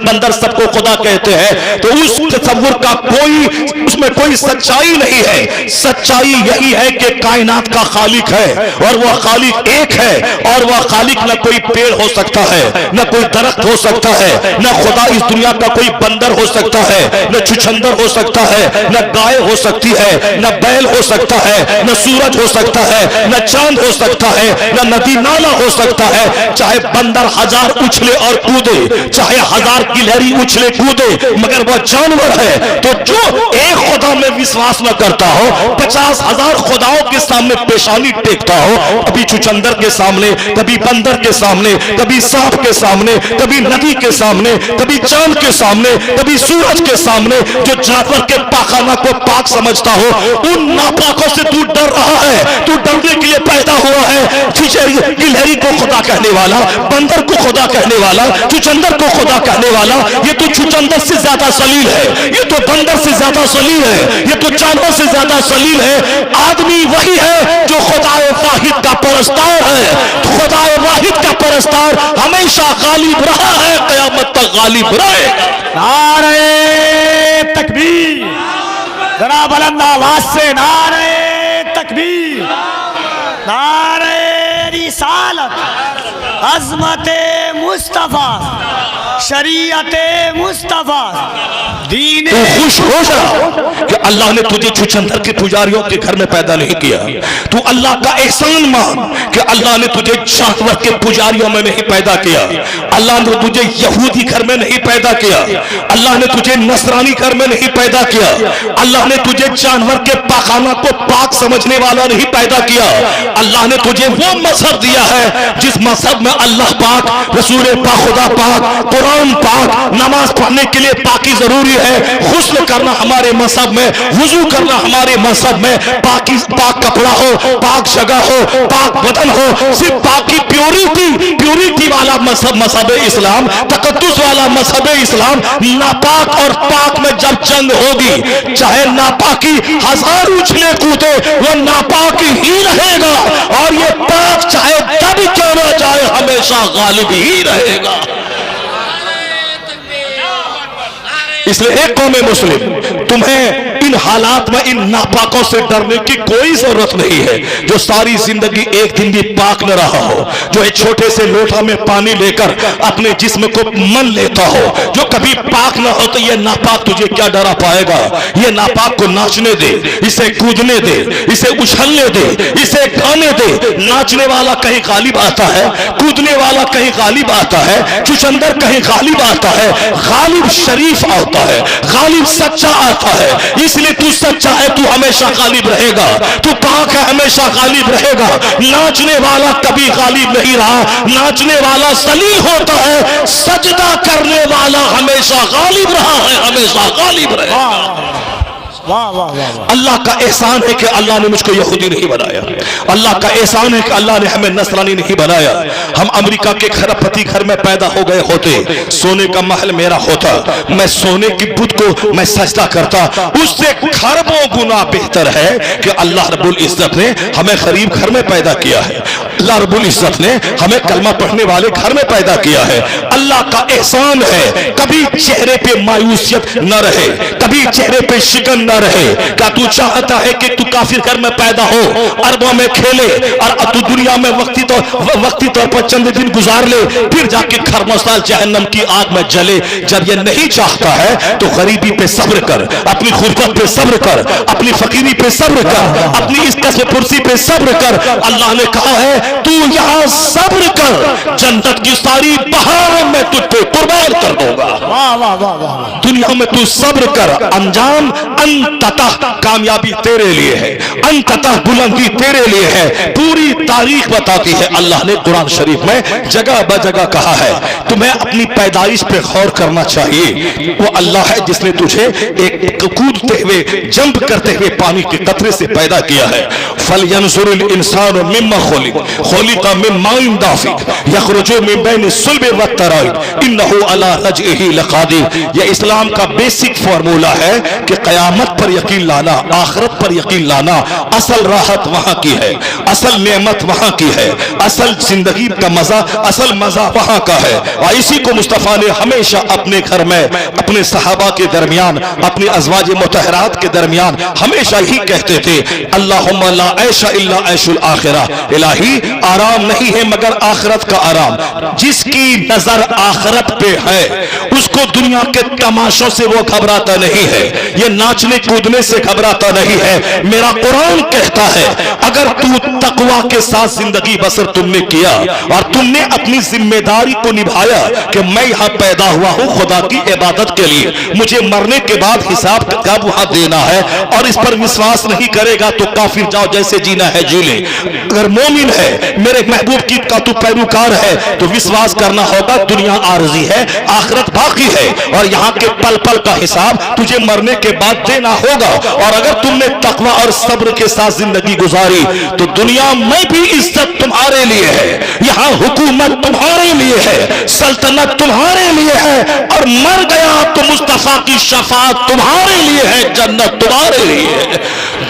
बंदर सबको खुदा कहते हैं, तो उस तसव्वुर का उसमें कोई सच्चाई नहीं है। सच्चाई यही है कि कायनात का खालिक है और वह खालिक एक है, और वह खालिक न कोई पेड़ हो सकता है, न कोई दरख्त हो सकता है, न खुदा इस दुनिया का कोई बंदर हो सकता है, न छुछंदर हो सकता है, न गाय हो सकती है, न बैल हो सकता है, न सूरज हो सकता है, न चांद हो सकता है, न नदी नाला हो सकता है। चाहे बंदर 1000 उछले और कूदे, चाहे 1000 गिलहरी उछले कूदे, मगर वह जानवर है। तो जो एक खुदा में विश्वास न करता हो, 50,000 खुदाओं के सामने पेशानी टेकता हो, कभी छुछंदर के सामने, कभी बंदर के सामने, कभी सांप के सामने, कभी नदी के सामने, कभी चांद के सामने, कभी सूरज के सामने, जो जानवर के पाखाना को पाक समझता हो, उन नापाकों से तू डर रहा है। तू डरने के लिए पैदा हुआ है। गिलहरी को खुदा कहने वाला, बंदर को खुदा कहने वाला, छुछंदर को खुदा कहने वाला, ये तो छुछंदर से ज्यादा सलील है, ये तो बंदर से ज्यादा सलील है, ये तो जानवर से ज्यादा सलील है। आदमी वही है जो खुदाए वाहिद का परस्तार है। खुदाए वाहिद का परस्तार हमेशा गालिब रहा है, क़यामत तक गालिब रहेगा। नारे तकबीर, जरा बुलंद आवाज से नारे तकबीर, नारे रिसालत, अज़मत मुस्तफा, शरीयत मुस्तफा, दीन। तू खुश हो जा कि अल्लाह ने तुझे छुछंदर के पुजारियों के घर में पैदा नहीं किया। तू अल्लाह का एहसान मान कि अल्लाह ने तुझे जानवर के पुजारियों में नहीं पैदा किया। अल्लाह ने तुझे यहूदी घर में नहीं पैदा किया। अल्लाह ने तुझे नसरानी घर में नहीं पैदा किया। अल्लाह ने तुझे जानवर के पाखाना को पाक समझने वाला नहीं पैदा किया। अल्लाह ने तुझे वो मजहब दिया है जिस मजहब में अल्लाह पाक, रसूल पाक, खुदा पाक, कुरान पाक, नमाज पढ़ने के लिए पाकी जरूरी है। गुस्ल करना हमारे मजहब में, वुजू करना हमारे मजहब में, पाक कपड़ा हो, पाक जगह हो, पाक बदन हो, सिर्फ पाकी प्योरिटी वाला मजहब इस्लाम, तकद्दुस वाला मजहब इस्लाम। नापाक और पाक में जब जंग होगी, चाहे नापाकी 1000 उछले कूदे, वो नापाक ही रहेगा, और ये पाक चाहे तब क्यों ना जाए, हमेशा गालिब ही रहेगा। इसलिए एक कौम मुस्लिम, तुम्हें इन हालात में इन नापाकों से डरने की कोई जरूरत नहीं है। जो सारी जिंदगी एक दिन भी पाक न रहा हो, जो एक छोटे से लोटा में पानी लेकर अपने जिस्म को मन लेता हो, जो कभी पाक न हो, तो ये नापाक तुझे क्या डरा पाएगा। ये नापाक को नाचने दे, इसे कूदने दे, इसे उछलने दे, इसे गाने दे। नाचने वाला कहीं गालिब आता है, कूदने वाला कहीं गालिब आता है, छुछंदर कहीं गालिब आता है। गालिब शरीफ आता है, गालिब सच्चा आता है। इसलिए तू सच्चा है, तू हमेशा गालिब रहेगा। तू पाक है, हमेशा गालिब रहेगा। नाचने वाला कभी गालिब नहीं रहा, नाचने वाला सलील होता है। सजदा करने वाला हमेशा गालिब रहा है, हमेशा गालिब रहेगा। वाह वाह वाह। अल्लाह का एहसान है कि अल्लाह ने मुझको यहूदी नहीं बनाया। अल्लाह का एहसान है कि अल्लाह ने हमें नसरानी नहीं बनाया। हम अमेरिका के खरबपति घर में पैदा हो गए होते, सोने का महल मेरा होता, मैं सोने की बुत को मैं सजदा करता, उससे खरबों गुना बेहतर है कि अल्लाह रब्बुल इज्जत ने हमें गरीब घर में पैदा किया है। अल्लाह रब्बुल इज्जत ने हमें कलमा पढ़ने वाले घर में पैदा किया है। अल्लाह का एहसान है, कभी चेहरे पे मायूसियत न रहे, कभी चेहरे पे शिकन न रहे। क्या तू चाहता है कि तू काफिर घर में पैदा हो, अरबों में खेले और तू दुनिया में वक्ती तौर पर चंद दिन गुजार ले, फिर जाके खरमसाल जहन्नम की आग में जले। जब ये नहीं चाहता है तो गरीबी पे सब्र कर, अपनी गुर्बत पे सब्र कर, अपनी फकीरी पे सब्र कर, अपनी इस कस्म पुरसी पे सब्र कर। अल्लाह ने कहा है तू यहाँ सब्र कर, जन्नत की सारी बहारों में तुझ पे कुर्बान कर दूंगा। वाह वाह वाह वाह। दुनिया में तू सब्र कर, अंजाम अंततः कामयाबी तेरे लिए है, अंततः बुलंदी तेरे लिए है। पूरी तारीख बताती है, अल्लाह ने कुरान शरीफ में जगह ब जगह कहा है। तुम्हें अपनी पैदाइश पे गौर करना चाहिए। वो अल्लाह है जिसने तुझे एक कूदते हुए, जंप करते हुए पानी के कतरे से पैदा किया है। فَلْيَنْظُرِ الْإِنسَانُ مِمَّا خُلِقَ خُلِقَ مِن مَّاءٍ دَافِقٍ يَخْرُجُ مِن بَيْنِ الصُّلْبِ وَالتَّرَائِبِ إِنَّهُ عَلَىٰ رَجْعِهِ لَقَادِرٌ۔ یہ اسلام کا بیسک فارمولا ہے کہ قیامت پر یقین لانا، آخرت پر یقین لانا، اصل راحت وہاں کی ہے، اصل نعمت وہاں کی ہے، اصل زندگی کا مزہ، اصل مزہ وہاں کا ہے۔ اور اسی کو مصطفیٰ نے ہمیشہ اپنے گھر میں، اپنے صحابہ کے درمیان، اپنی ازواج مطہرات کے درمیان ہمیشہ ہی کہتے تھے اللہم لا عیش الا عیش الآخرہ، الہی آرام نہیں ہے مگر آخرت کا آرام۔ جس کی نظر آخرت پہ ہے اس کو دنیا کے تماشوں سے وہ گھبراتا نہیں ہے، یہ ناچنے کودنے سے گھبراتا نہیں ہے۔ میرا قرآن کہتا ہے اگر تو تقوی کے ساتھ زندگی بسر تم نے کیا اور تم نے اپنی ذمہ داری کو نبھایا کہ میں یہاں پیدا ہوا ہوں خدا کی عبادت کے لیے، مجھے مرنے کے بعد حساب کتاب وہاں دینا ہے، اور اس پر وشواس نہیں کرے گا تو کافر جاؤ جیسے جینا ہے جی لے۔ اگر مومن ہے میرے محبوب کی کا تو پیروکار ہے تو وشواس کرنا ہوگا دنیا عارضی ہے، آخرت باقی ہے، اور یہاں کے پل پل کا حساب تجھے مرنے کے بعد دینا ہوگا۔ اور اگر تم نے تقوی اور صبر کے ساتھ زندگی گزاری تو دنیا میں بھی عزت تمہارے لیے ہے، یہاں حکومت تمہارے لیے ہے، سلطنت تمہارے لیے ہے، اور مر گیا تو مصطفیٰ کی شفاعت تمہارے لیے ہے، جنت تمہارے لیے ہے۔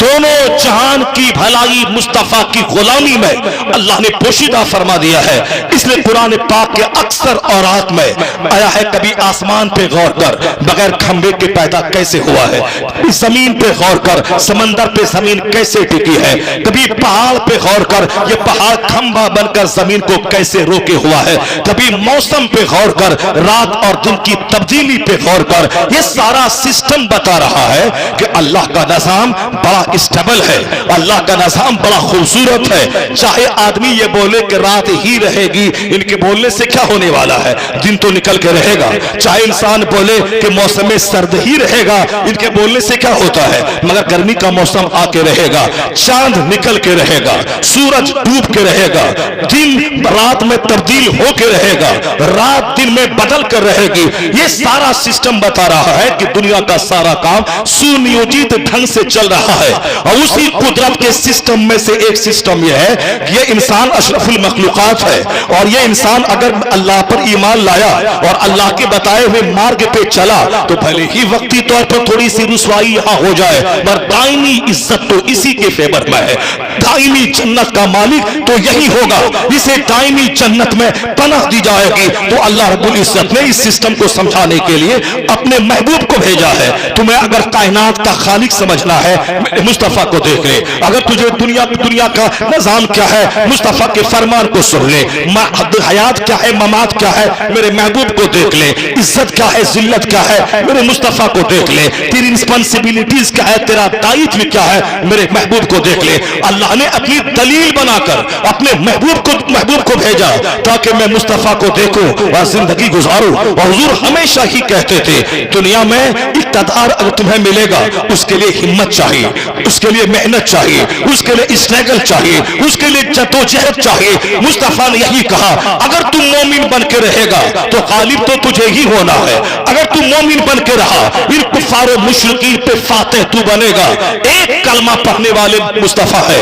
دونوں جہان کی بھلائی مصطفیٰ کی غلامی میں اللہ نے پوشیدہ فرما دیا ہے۔ اس لیے قرآن پاک کے اکثر اورات میں آیا ہے کبھی آسمان پہ غور کر بغیر کھمبے کے پیدا کیسے ہوا ہے، کبھی زمین پہ غور کر سمندر پہ زمین کیسے ٹکی ہے، کبھی پہاڑ پہ غور کر یہ پہاڑ کھمبا بن کر زمین کو کیسے روکے ہوا ہے، کبھی موسم پہ غور کر رات اور دن کی تبدیلی پہ غور کر۔ یہ سارا سسٹم بتا رہا ہے کہ اللہ کا نظام بڑا اسٹیبل ہے، اللہ کا نظام بڑا خوبصورت ہے۔ چاہے آدمی یہ بولے کہ رات ہی رہے گی، ان کے بولنے سے کیا ہونے والا ہے، دن تو نکل کے رہے گا۔ چاہے انسان بولے کہ موسم سرد ہی رہے گا، ان کے بولنے سے کیا ہوتا ہے، مگر گرمی کا موسم آ کے رہے گا، چاند نکل کے رہے گا، سورج ڈوب کے رہے گا، دن رات میں تبدیل ہو کے رہے گا، رات دن میں بدل کر رہے گی۔ یہ سارا سسٹم بتا رہا ہے کہ دنیا کا سارا کام سنیوجت ڈھنگ سے چل رہا ہے، اور اسی قدرت کے سسٹم میں سے ایک سسٹم یہ ہے کہ یہ انسان اشرف المخلوقات ہے، اور یہ انسان اگر اللہ پر ایمان لایا اور اللہ کے بتائے ہوئے مارگ پہ چلا تو بھلے ہی وقتی طور پر تھوڑی سی رسوائی یہاں ہو جائے، پر دائمی عزت تو اسی کے فیور میں ہے۔ دائمی جنت کا مالک تو یہی ہوگا، اسے دائمی جنت میں پناہ دی جائے گی۔ تو اللہ رب العزت نے اس سسٹم کو سمجھانے کے لیے اپنے محبوب کو بھیجا ہے۔ تمہیں اگر کائنات کا خالق سمجھنا ہے مصطفیٰ کو دیکھ لے، اگر تجھے دنیا کا نظام کیا ہے مصطفیٰ کے فرمان کو سن لے، حیات کیا ہے ممات کیا ہے میرے محبوب کو دیکھ لے، عزت کیا ہے ذلت کیا ہے میرے مصطفیٰ کو دیکھ لے، تیری رسپانسبلٹیز کیا ہے، تیرا دائتو کیا ہے میرے محبوب کو دیکھ لے۔ اللہ نے اپنی دلیل بنا کر اپنے محبوب کو بھیجا تاکہ میں مصطفیٰ کو دیکھوں اور زندگی گزاروں۔ اور حضور ہمیشہ ہی کہتے تھے دنیا میں اقتدار اگر تمہیں ملے گا اس کے لیے ہمت چاہیے، اس کے لیے محنت چاہیے، اس کے لیے اسٹرگل چاہیے، اس کے لیے جدوجہد چاہیے۔ مصطفیٰ نے یہی کہا اگر تم مومن بن کے رہے گا تو غالب تو تجھے ہی ہونا ہے، اگر تم مومن بن کے رہا ان کفار و مشرکین پہ فاتح تو بنے گا۔ ایک کلمہ پڑھنے والے مصطفیٰ ہے،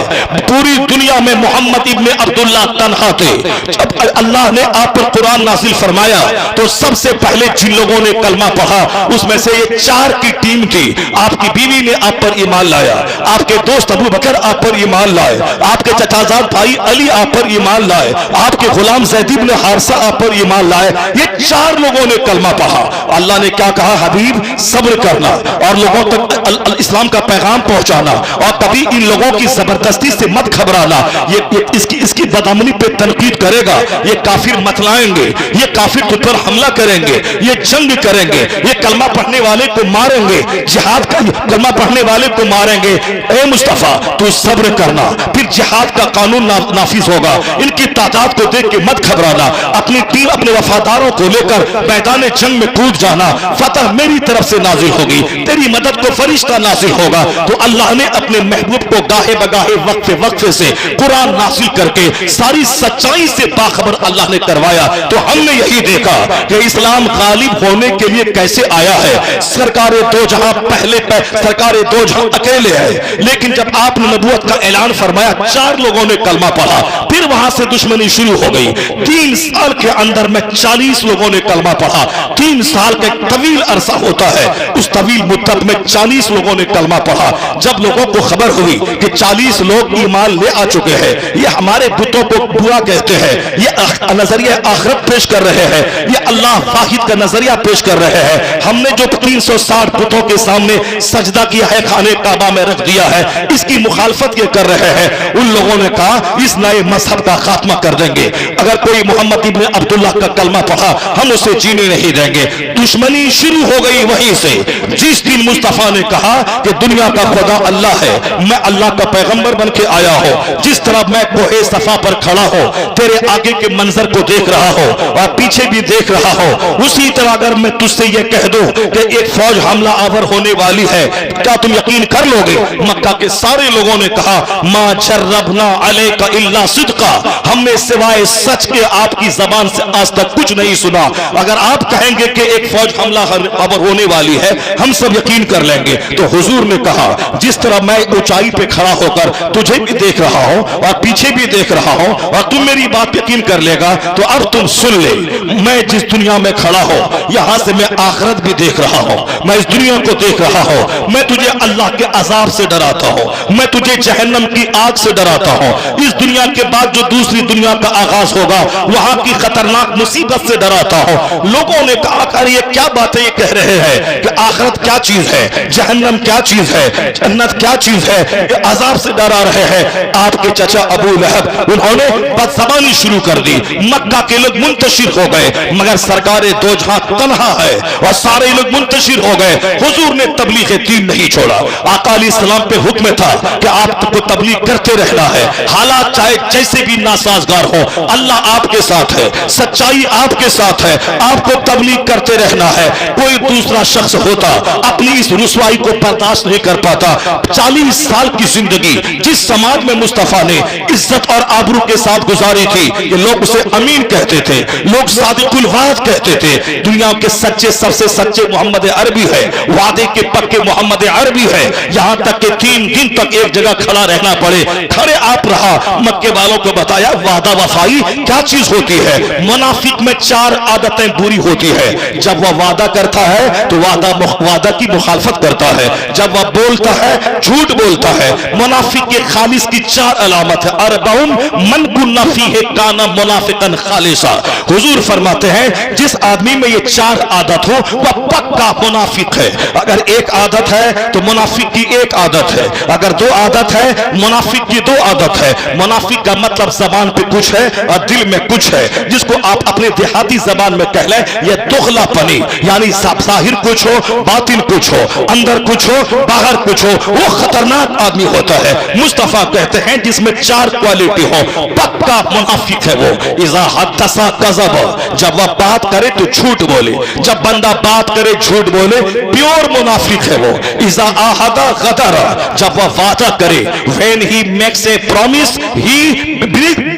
پوری دنیا میں محمد ابن عبداللہ تنہا تھے۔ جب اللہ نے آپ پر قرآن نازل فرمایا تو سب سے پہلے جن لوگوں نے کلمہ پڑھا اس میں سے یہ 4 کی ٹیم تھی۔ آپ کی بیوی نے آپ پر ایمان لایا، آپ کے دوست ابو بکر آپ پر ایمان لائے، آپ کے چچا زاد بھائی علی آپ پر ایمان لائے، آپ کے غلام زید بن حارثہ آپ پر ایمان لائے۔ یہ 4 لوگوں نے کلمہ پڑھا۔ اللہ نے کیا کہا، حبیب صبر کرنا اور لوگوں تک اسلام کا پیغام پہنچانا، اور کبھی ان لوگوں کی زبردستی سے مت گھبرانا۔ یہ اس کی بدامنی پہ تنقید کرے گا، یہ کافر متلائیں گے، یہ کافر خود پر حملہ کریں گے، یہ جنگ کریں گے، یہ کلمہ پڑھنے والے کو ماریں گے، جہاد کا کلمہ پڑھنے والے کو ماریں گے۔ اے مصطفیٰ تو صبر کرنا، پھر جہاد کا قانون نافذ ہوگا۔ ان کی تعداد کو دیکھ کے مت گھبرانا، اپنی ٹیم اپنے وفاداروں کو لے کر میدان जंग में कूद जाना, फतह मेरी तरफ से नाजिल होगी, तेरी मदद को फरिश्ता नाजिल होगा। तो अल्लाह ने अपने महबूब को गाहे बगाहे वक्फे वक्फे से कुरान नाजिल करके सारी सच्चाई से बाखबर अल्लाह ने करवाया। तो हमने यही देखा कि इस्लाम गालिब होने के लिए कैसे आया है। सरकारे दो जहां पहले सरकारे दो जहां अकेले है, लेकिन जब आपने नबूवत का ऐलान फरमाया 4 लोगों ने कलमा पढ़ा, फिर वहां से दुश्मनी शुरू हो गई। 3 साल के अंदर में 40 लोगों ने कलमा पढ़ा। 3 साल का तवील अरसा होता है, उस तवील मुद्दत में 40 लोगों ने कलमा पढ़ा। जब लोगों को खबर हुई कि 40 लोग ईमान ले आ चुके हैं, ये हमारे बुतों को बुरा कहते हैं, ये नजरिया आखिरत पेश कर रहे हैं, ये अल्लाह वाहिद का नजरिया पेश कर रहे हैं, हमने जो 360 बुतों के सामने सजदा किया है, खाने काबा में रख दिया है, इसकी मुखालफत ये कर रहे हैं। उन लोगों ने कहा इस नए मजहब का खात्मा कर देंगे। अगर कोई मोहम्मद इब्न अब्दुल्लाह का कलमा पढ़ा, हम उसे जीने नहीं देंगे। दुश्मनी शुरू हो गई वहीं से। जिस दिन मुस्तफा ने कहा कि दुनिया का खुदा अल्लाह है, मैं अल्लाह का पैगंबर बन के आया हूं, जिस तरह मैं कोहे सफा पर खड़ा हूं, तेरे आगे के मंजर को देख रहा हूं और पीछे भी देख रहा हूं, उसी तरह अगर मैं तुझसे यह कह दूं कि एक फौज हमला आवर होने वाली है, क्या तुम यकीन कर लोगे? मक्का के सारे लोगों ने कहा मा जर्रबना अलैका इल्ला सिद्का, हमने सिवाय सच के आपकी जबान से आज तक कुछ नहीं सुना। अगर आप कहेंगे कि एक फौज हमला आवर होने वाली है, हम सब यकीन कर लेंगे। तो हुजूर ने कहा जिस तरह मैं ऊंचाई पे खड़ा होकर तुझे भी देख रहा हूं और पीछे भी देख रहा हूं और तुम मेरी बात यकीन कर लेगा, तो अब तुम सुन ले, मैं जिस दुनिया में खड़ा हूं यहां से मैं आखिरत भी देख रहा हूं, मैं इस दुनिया को देख रहा हूं, मैं तुझे अल्लाह के अजाब से डराता हूं, मैं तुझे जहन्नम की आग से डराता हूं, इस दुनिया के बाद जो दूसरी दुनिया का आगाज होगा वहां की खतरनाक मुसीबत से डराता हूं। लोगों ने कहा अरे ये क्या बातें ये कह रहे हैं कि आखिरत क्या चीज है, जहन्नम क्या चीज है, जन्नत क्या चीज है, ये अजाब से डरा रहे हैं। आपके चचा अबू लहब उन्होंने बदज़बानी शुरू कर दी, मक्का के लोग मुंतशिर हो गए, मगर सरकारे दो जहां तन्हा है और सारे लोग मुंतशिर हो गए। हुजूर ने तबलीग दीन नहीं छोड़ा। आका अलैहिस्सलाम पे हुक्म था कि आपको तबलीग करते रहना है, हालात चाहे जैसे भी नासाजगार हो, अल्लाह आपके साथ है, सच्चाई आपके साथ है, आपको तबलीग करते रहना है। कोई दूसरा शख्स होता अपनी इस रुसवाई को बर्दाश्त नहीं कर पाता। 40 साल की जिंदगी जिस समाज में मुस्तफा ने इज्जत और आबरू के साथ गुजारी थी, ये लोग उसे अमीन कहते थे, लोग सादिकुल वाद कहते थे, दुनिया के सच्चे सबसे सच्चे मोहम्मद अरबी है, वादे के पक्के मोहम्मद अरबी है। यहां तक कि 3 दिन तक एक जगह खड़ा रहना पड़े, खड़े आप रहा। मक्के वालों को बताया वादा वफाई क्या चीज होती है। मुनाफिक में 4 आदतें बुरी होती है। जब वह वादा करता है तो वादा की मुखालफत करता है, जब वह बोलता है झूठ बोलता है। मुनाफिक के खालिस की 4 अलामत है। अरबाउन मन कुन्ना फीहे काना मुनाफिकन खालिसा। हुजूर फरमाते हैं जिस आदमी में ये 4 आदत हो वह पक्का मुनाफिक है। अगर एक आदत है तो मुनाफिक की एक आदत है, अगर 2 आदत है मुनाफिक की 2 आदत है। मुनाफिक का मतलब जबान पे कुछ है और दिल में कुछ है, जिसको आप अपने देहाती जबान में कह लें ये दुगलापनी, यानी जाहिर कुछ हो बातिन कुछ हो, अंदर कुछ हो बाहर कुछ हो, वो खतरनाक आदमी होता है। मुस्तफा कहते हैं जिसमें 4 क्वालिटी हो पक्का मुनाफिक है वो। इज़ा हद्दसा कज़ब, जब वह बात करे तो झूठ बोले, जब बंदा बात करे झूठ बोले, प्योर मुनाफिक है वो। इज़ा आहदा गदर, जब वह वादा करे, when he makes a promise he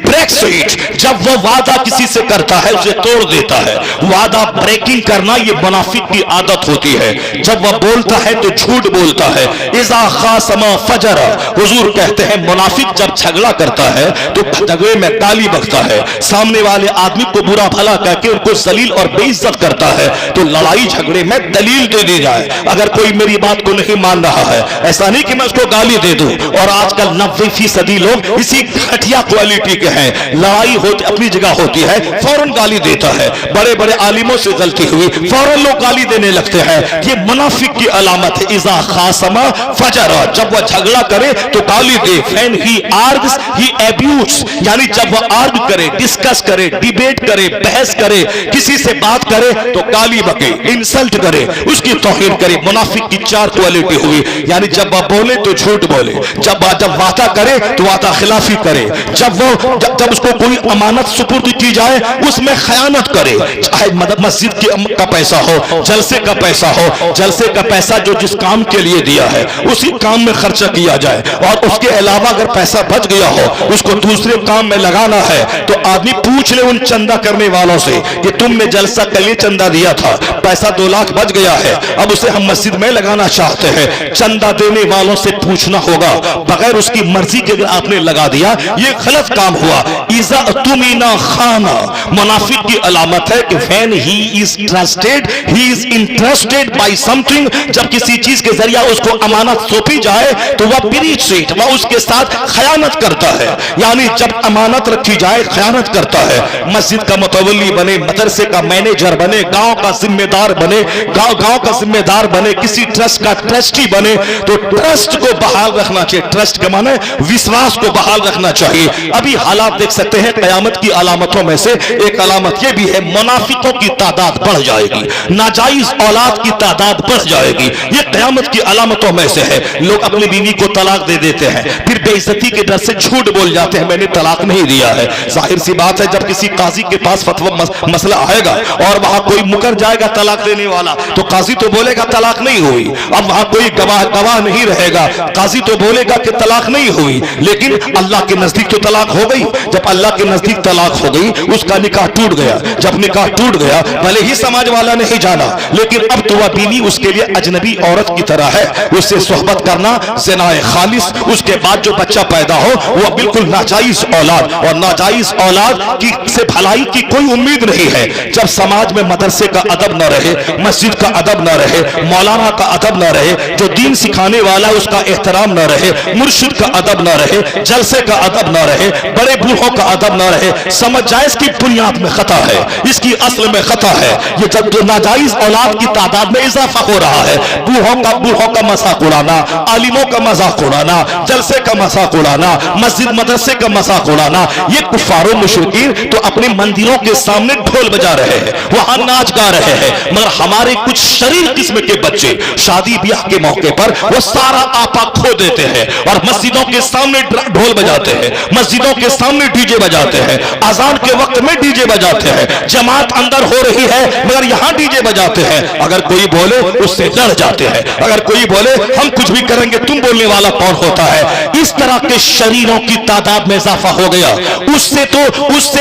breaks it, जब वह वादा किसी से करता है उसे तोड़ देता है। वादा ब्रेकिंग करना ये मुनाफिक की आदत होती है। जब वह बोलता है तो झूठ बोलता है। इज़ा खासमा फजर, हुजूर कहते हैं मुनाफिक जब झगड़ा करता है तो झगड़े में गाली बकता है, सामने वाले आदमी को बुरा भला कह के उनको जलील और बेइज्जत करता है। तो लड़ाई झगड़े में दलील दे दी जाए, अगर कोई मेरी बात को नहीं मान रहा है, ऐसा नहीं कि मैं उसको गाली दे दूं। और आजकल 90% लोग इसी घटिया क्वालिटी के हैं। लड़ाई होती अपनी जगह होती है, फौरन गाली देता है। बड़े बड़े आलिमों से गलती हुई फौरन लोग गाली देने लगते हैं। ये मुनाफिक की अलामत है। इज़ा खासमा फजर, जब वह झगड़ा करे तो गाली दे। When he args he abuse, यानी जब वह आर्ग करे, डिस्कस करे, डिबेट करे, बहस करे, किसी से बात करे तो गाली बके, इंसल्ट करे, उसकी तौहीन करे। मुनाफिक की 4 क्वालिटी हुई, यानी जब वह बोले तो झूठ बोले, जब वादा करे तो वादा खिलाफी करे, जब वो जब उसको कोई अमानत सुपुर्द की जाए उसमें खयानत करे, चाहे मस्जिद का पैसा हो, जलसे का पैसा हो, जलसे का पैसा जो जिस काम के लिए दिया है उसी काम में खर्चा किया जाए, और उसके अलावा अगर पैसा बच गया हो उसको दूसरे काम में लगाना है तो आदमी पूछ ले उन चंदा करने वालों से कि तुमने जलसा के लिए चंदा दिया था, पैसा 2 लाख बच गया है, अब उसे हम मस्जिद में लगाना चाहते हैं, चंदा देने वालों से पूछना होगा, बगैर उसकी मर्जी के अगर आपने लगा दिया ये गलत काम हुआ। इज़ा तुमिना खाना, मुनाफिक की अलामत है कि when he is trusted, he is interested by something, जब किसी चीज के जरिया उसको अमानत सौंपी जाए तो वह ब्रीच इट, वह उसके साथ खयानत करता है, यानी जब अमानत रखी जाए खयानत करता है। मस्जिद का मुतवल्ली बने, मदरसे का मैनेजर बने, गांव का जिम्मेदार बने, गांव का जिम्मेदार बने, किसी ट्रस्ट का ट्रस्टी बने, तो ट्रस्ट को बहाल रखना चाहिए, ट्रस्ट के माने विश्वास को बहाल रखना चाहिए। अभी हालात देख सकते हैं, कयामत की अलामतों में से एक अलामत यह भी है, मुनाफिकों की तादाद बढ़ जाएगी, नाजायज औलाद की तादाद बढ़ जाएगी, ये कयामत की अलामतों में से है। लोग अपनी बीवी को तलाक दे देते हैं, फिर बेइज्जती के डर से झूठ बोल जाते हैं मैंने तलाक नहीं दिया है। जाहिर सी बात है जब किसी काजी के पास फतवा मसला आएगा और वहां कोई मुकर जाएगा तलाक देने वाला तो काजी तो बोलेगा तलाक नहीं हुई, अब वहां कोई गवाह नहीं रहेगा, काजी तो बोलेगा कि तलाक नहीं हुई, लेकिन अल्लाह के नजदीक तो तलाक हो गई। जब अल्लाह के नजदीक तलाक हो गई उसका निकाह टूट गया, जब निकाह टूट गया भले ही समाज वाला नहीं जाना, लेकिन अब तो वह बीवी उसके लिए अजनबी औरत की तरह है, उससे सोहबत करना ज़िनाए खालिस, उसके बाद जो बच्चा पैदा हो वह बिल्कुल नाजायज औलाद, और नाजायज औलाद की से भलाई की कोई उम्मीद नहीं है। जब समाज में मदरसे का अदब न रहे, मस्जिद का अदब न रहे, मौलाना का अदब न रहे, जो दीन सिखाने वाला उसका एहतराम न रहे, मुर्शिद का अदब न रहे, जलसे का अदब न रहे, बड़े बूढ़ों का अदब न रहे, समझ जाए इसकी बुनियाद में खता है, इसकी असल में खता है। ये जब जो नाजायज औलाद की तादाद में इजाफा हो रहा है, बूढ़ों का मजाक उड़ाना, आलिमों का मजाक उड़ाना, जलसे का मजाक उड़ाना, मस्जिद मदरसे का मजाक उड़ाना, ये कुफारो मुशरिकीन तो अपने मंदिरों के सामने ढोल बजा रहे हैं, वहां नाच गा रहे हैं, मगर हमारे कुछ शरीर किस्म के बच्चे शादी ब्याह के मौके पर वो सारा आपा खो देते हैं और मस्जिदों के सामने ढोल बजाते हैं, मस्जिदों के सामने डीजे बजाते हैं, अजान के वक्त में डीजे बजाते हैं, जमात अंदर हो रही है मगर यहां डीजे बजाते हैं। अगर कोई बोले उससे लड़ जाते हैं, अगर कोई बोले हम कुछ भी करेंगे तुम बोलने वाला कौन होता है। इस तरह के शरीरों की तादाद में इजाफा हो गया। उससे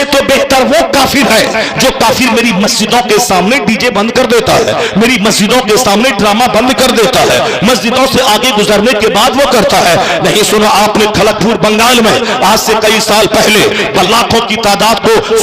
तो बेहतर वो काफिर है जो काफिर मेरी मस्जिदों के सामने डीजे बंद कर देता है, मेरी मस्जिदों के सामने ड्रामा बंद कर देता है, मस्जिदों से आगे गुजरने के बाद वो करता है। नहीं सुना आपने खड़गपुर बंगाल में आज से कई साल पहले लाखों की तादाद को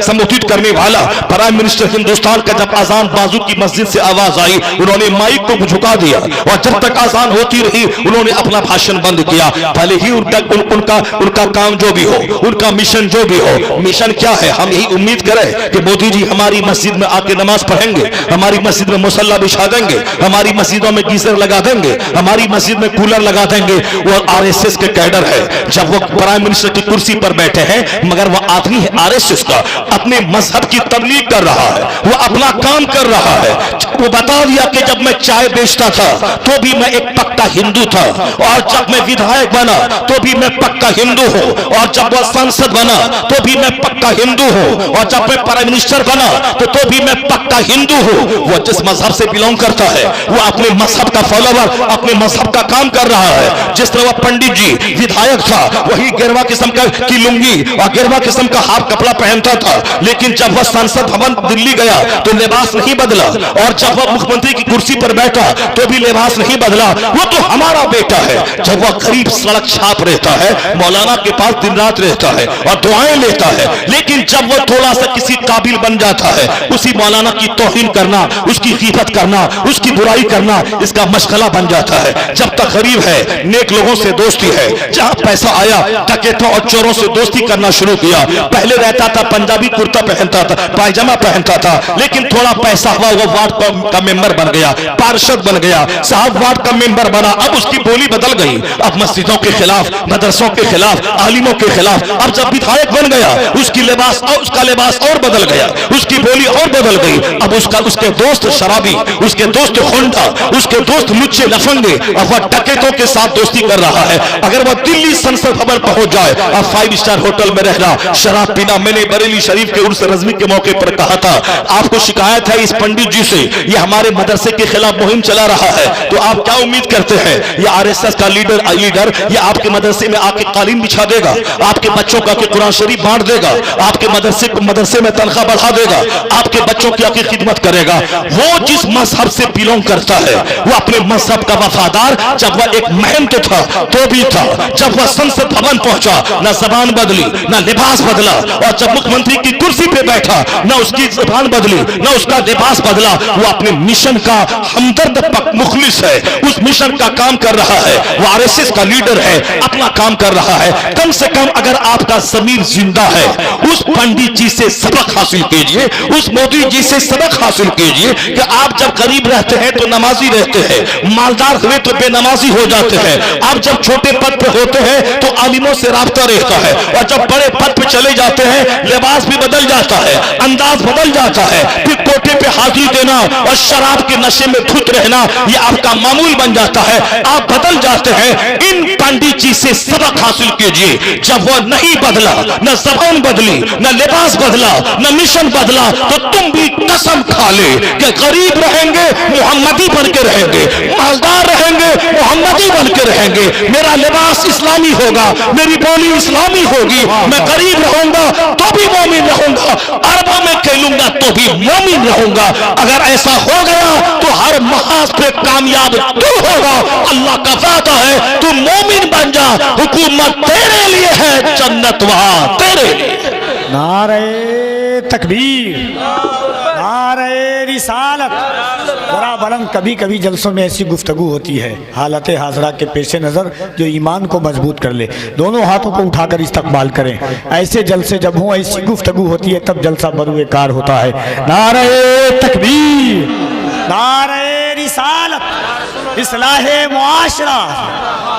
संबोधित करने वाला प्राइम मिनिस्टर हिंदुस्तान का जब अजान बाजू की मस्जिद से आवाज आई उन्होंने माइक को झुका दिया और जब तक अजान होती रही उन्होंने अपना भाषण बंद किया। भले ही उनका काम जो भी हो, उनका मिशन जो भी हो, मिशन क्या है हम यही उम्मीद करें कि मोदी जी हमारी मस्जिद में आके नमाज पढ़ेंगे, हमारी मस्जिद में मुसल्ला बिछा देंगे, हमारी मस्जिदों में गीजर लगा देंगे, हमारी मस्जिद में कूलर लगा देंगे। वो आरएसएस के कैडर है, जब वो प्राइम मिनिस्टर की कुर्सी पर बैठे हैं मगर वो आदमी है आरएसएस का, अपने मजहब की तबलीग कर रहा है, वो अपना काम कर रहा है। वो बता दिया कि जब मैं चाय बेचता था तो भी मैं एक पक्का हिंदू था, और जब मैं विधायक बना तो भी मैं पक्का हिंदू हूँ, और जब वह सांसद बना तो भी मैं पक्का हिंदू हूँ, और जब मैं प्राइम मिनिस्टर बना तो भी मैं पक्का हिंदू हूँ। वो जिस मजहब से बिलोंग करता है वो अपने मजहब का फॉलोवर, अपने मजहब का काम कर रहा है। जिस तरह पंडित जी विधायक था वही गिरवा किस्म की लुंगी और गिरवा किस्म का हाफ कपड़ा पहनता था, लेकिन जब वह संसद भवन दिल्ली गया तो लिबास नहीं बदला, और जब वह मुख्यमंत्री की कुर्सी पर बैठा तो भी लिबास नहीं बदला। वो तो हमारा बेटा है। जब वह गरीब सड़क छाप रहता है, मौलाना के पास दिन रात रहता है और दुआएं लेता है, लेकिन जब वह थोड़ा सा किसी काबिल बन जाता है उसी मौलाना की तौहीन करना, उसकी गीबत करना, उसकी बुराई करना इसका मशगला बन जाता है। जब तक गरीब है नेक लोगों से दोस्ती है, जहां पैसा आया डकैतों और चोरों से दोस्ती करना शुरू किया। पहले रहता था पंजाबी कुर्ता पहनता था, पायजामा पहनता था, लेकिन थोड़ा पैसा हुआ वो वार्ड का मेंबर बन गया, पार्षद बन गया, साहब वार्ड का मेंबर बना। अब उसकी बोली बदल गई, अब मस्जिदों के खिलाफ, मदरसों के खिलाफ, आलिमों के खिलाफ। अब जब विधायक बन गया उसका लिबास और बदल गया, उसकी बोली और बदल गई। अब उसके दोस्त शराबी, उसके दोस्त होंडा, उसके दोस्त लुच्चे लफंगे, अब वह डकैतों के साथ दोस्ती कर रहा है। अगर वह दिल्ली संसद भवन पहुंच जाए, अब 5 स्टार होटल में रहना, शराब पीना। मैंने बरेली शरीफ के उर्स रज़मी के मौके पर कहा था, आपको शिकायत है इस पंडित जी से, ये हमारे मदरसे के खिलाफ मुहिम चला रहा है, तो आप क्या उम्मीद करते हैं ये आरएसएस का लीडर ये आपके मदरसे में आके कालीन बिछा देगा, आपके बच्चों का के कुरान शरीफ बांट देगा, आपके मदरसे में तनख्वाह बढ़ा देगा, आपके बच्चों की आके खिदमत करेगा? वो जिस मजहब से बिलोंग करता है वो अपने मजहब का वफादार, जब वह एक महंत था तो भी था, जब वह संसद भवन पहुंचा न जबान बदली न लिबास बदला, और जब मुख्यमंत्री की कुर्सी पे बैठा न उसकी जबान बदली न उसका लिबास बदला। वो अपने मिशन का हमदर्द मुखलिस है, उस मिशन का काम कर रहा है, वो आरएसएस का लीडर है, अपना काम कर रहा है। कम से कम अगर आपका ज़मीर जिंदा है, उस पंडित जी से सबक हासिल कीजिए, उस मोदी जी से सबक हासिल कीजिए कि आप जब गरीब रहते हैं तो नमाजी रहते हैं, मालदार हुए तो बेनमाजी हो जाते हैं, आप जब छोटे पद पे होते हैं तो आलिमों से राब्ता रहता है, और जब बड़े पद पे चले जाते हैं लिबास भी बदल जाता है, अंदाज बदल जाता है, फिर कोटे पे हाजिरी देना और शराब के नशे में धुत रहना ये आपका मामूल बन जाता है, आप बदल जाते हैं। इन पंडित जी से सबक हासिल कीजिए, जब वो नहीं बदला, न जबान बदली, न लिबास बदला, न मिशन बदला, तो तुम भी कसम खा ले कि गरीब रहेंगे मोहम्मदी बन के रहेंगे, मालदार रहेंगे मोहम्मदी बन के रहेंगे, मेरा लिबास इस्लामी होगा, मेरी बोली इस्लामी होगी, मैं गरीब रहूंगा तो भी मोमिन रहूंगा, अरबों में खेलूंगा तो भी मोमिन रहूंगा। अगर ऐसा हो गया तो हर महाज पे कामयाब तू होगा। अल्लाह का वादा है, तू मोमिन बन जा, हुकूमत तेरे लिए है, जन्नत वहां तेरे लिए। नारे तकबीर, नारे रिसालत। जरा बलंद, कभी कभी जलसों में ऐसी गुफ्तगू होती है हालत हाजरा के पेश नज़र जो ईमान को मजबूत कर ले। दोनों हाथों को उठाकर इस्तकबाल करें। ऐसे जलसे जब हों, ऐसी गुफ्तगू होती है, तब जलसा बरूए कार होता है। नारे तकबीर, नारे रिसालत, इस्लाहे मुआशरा,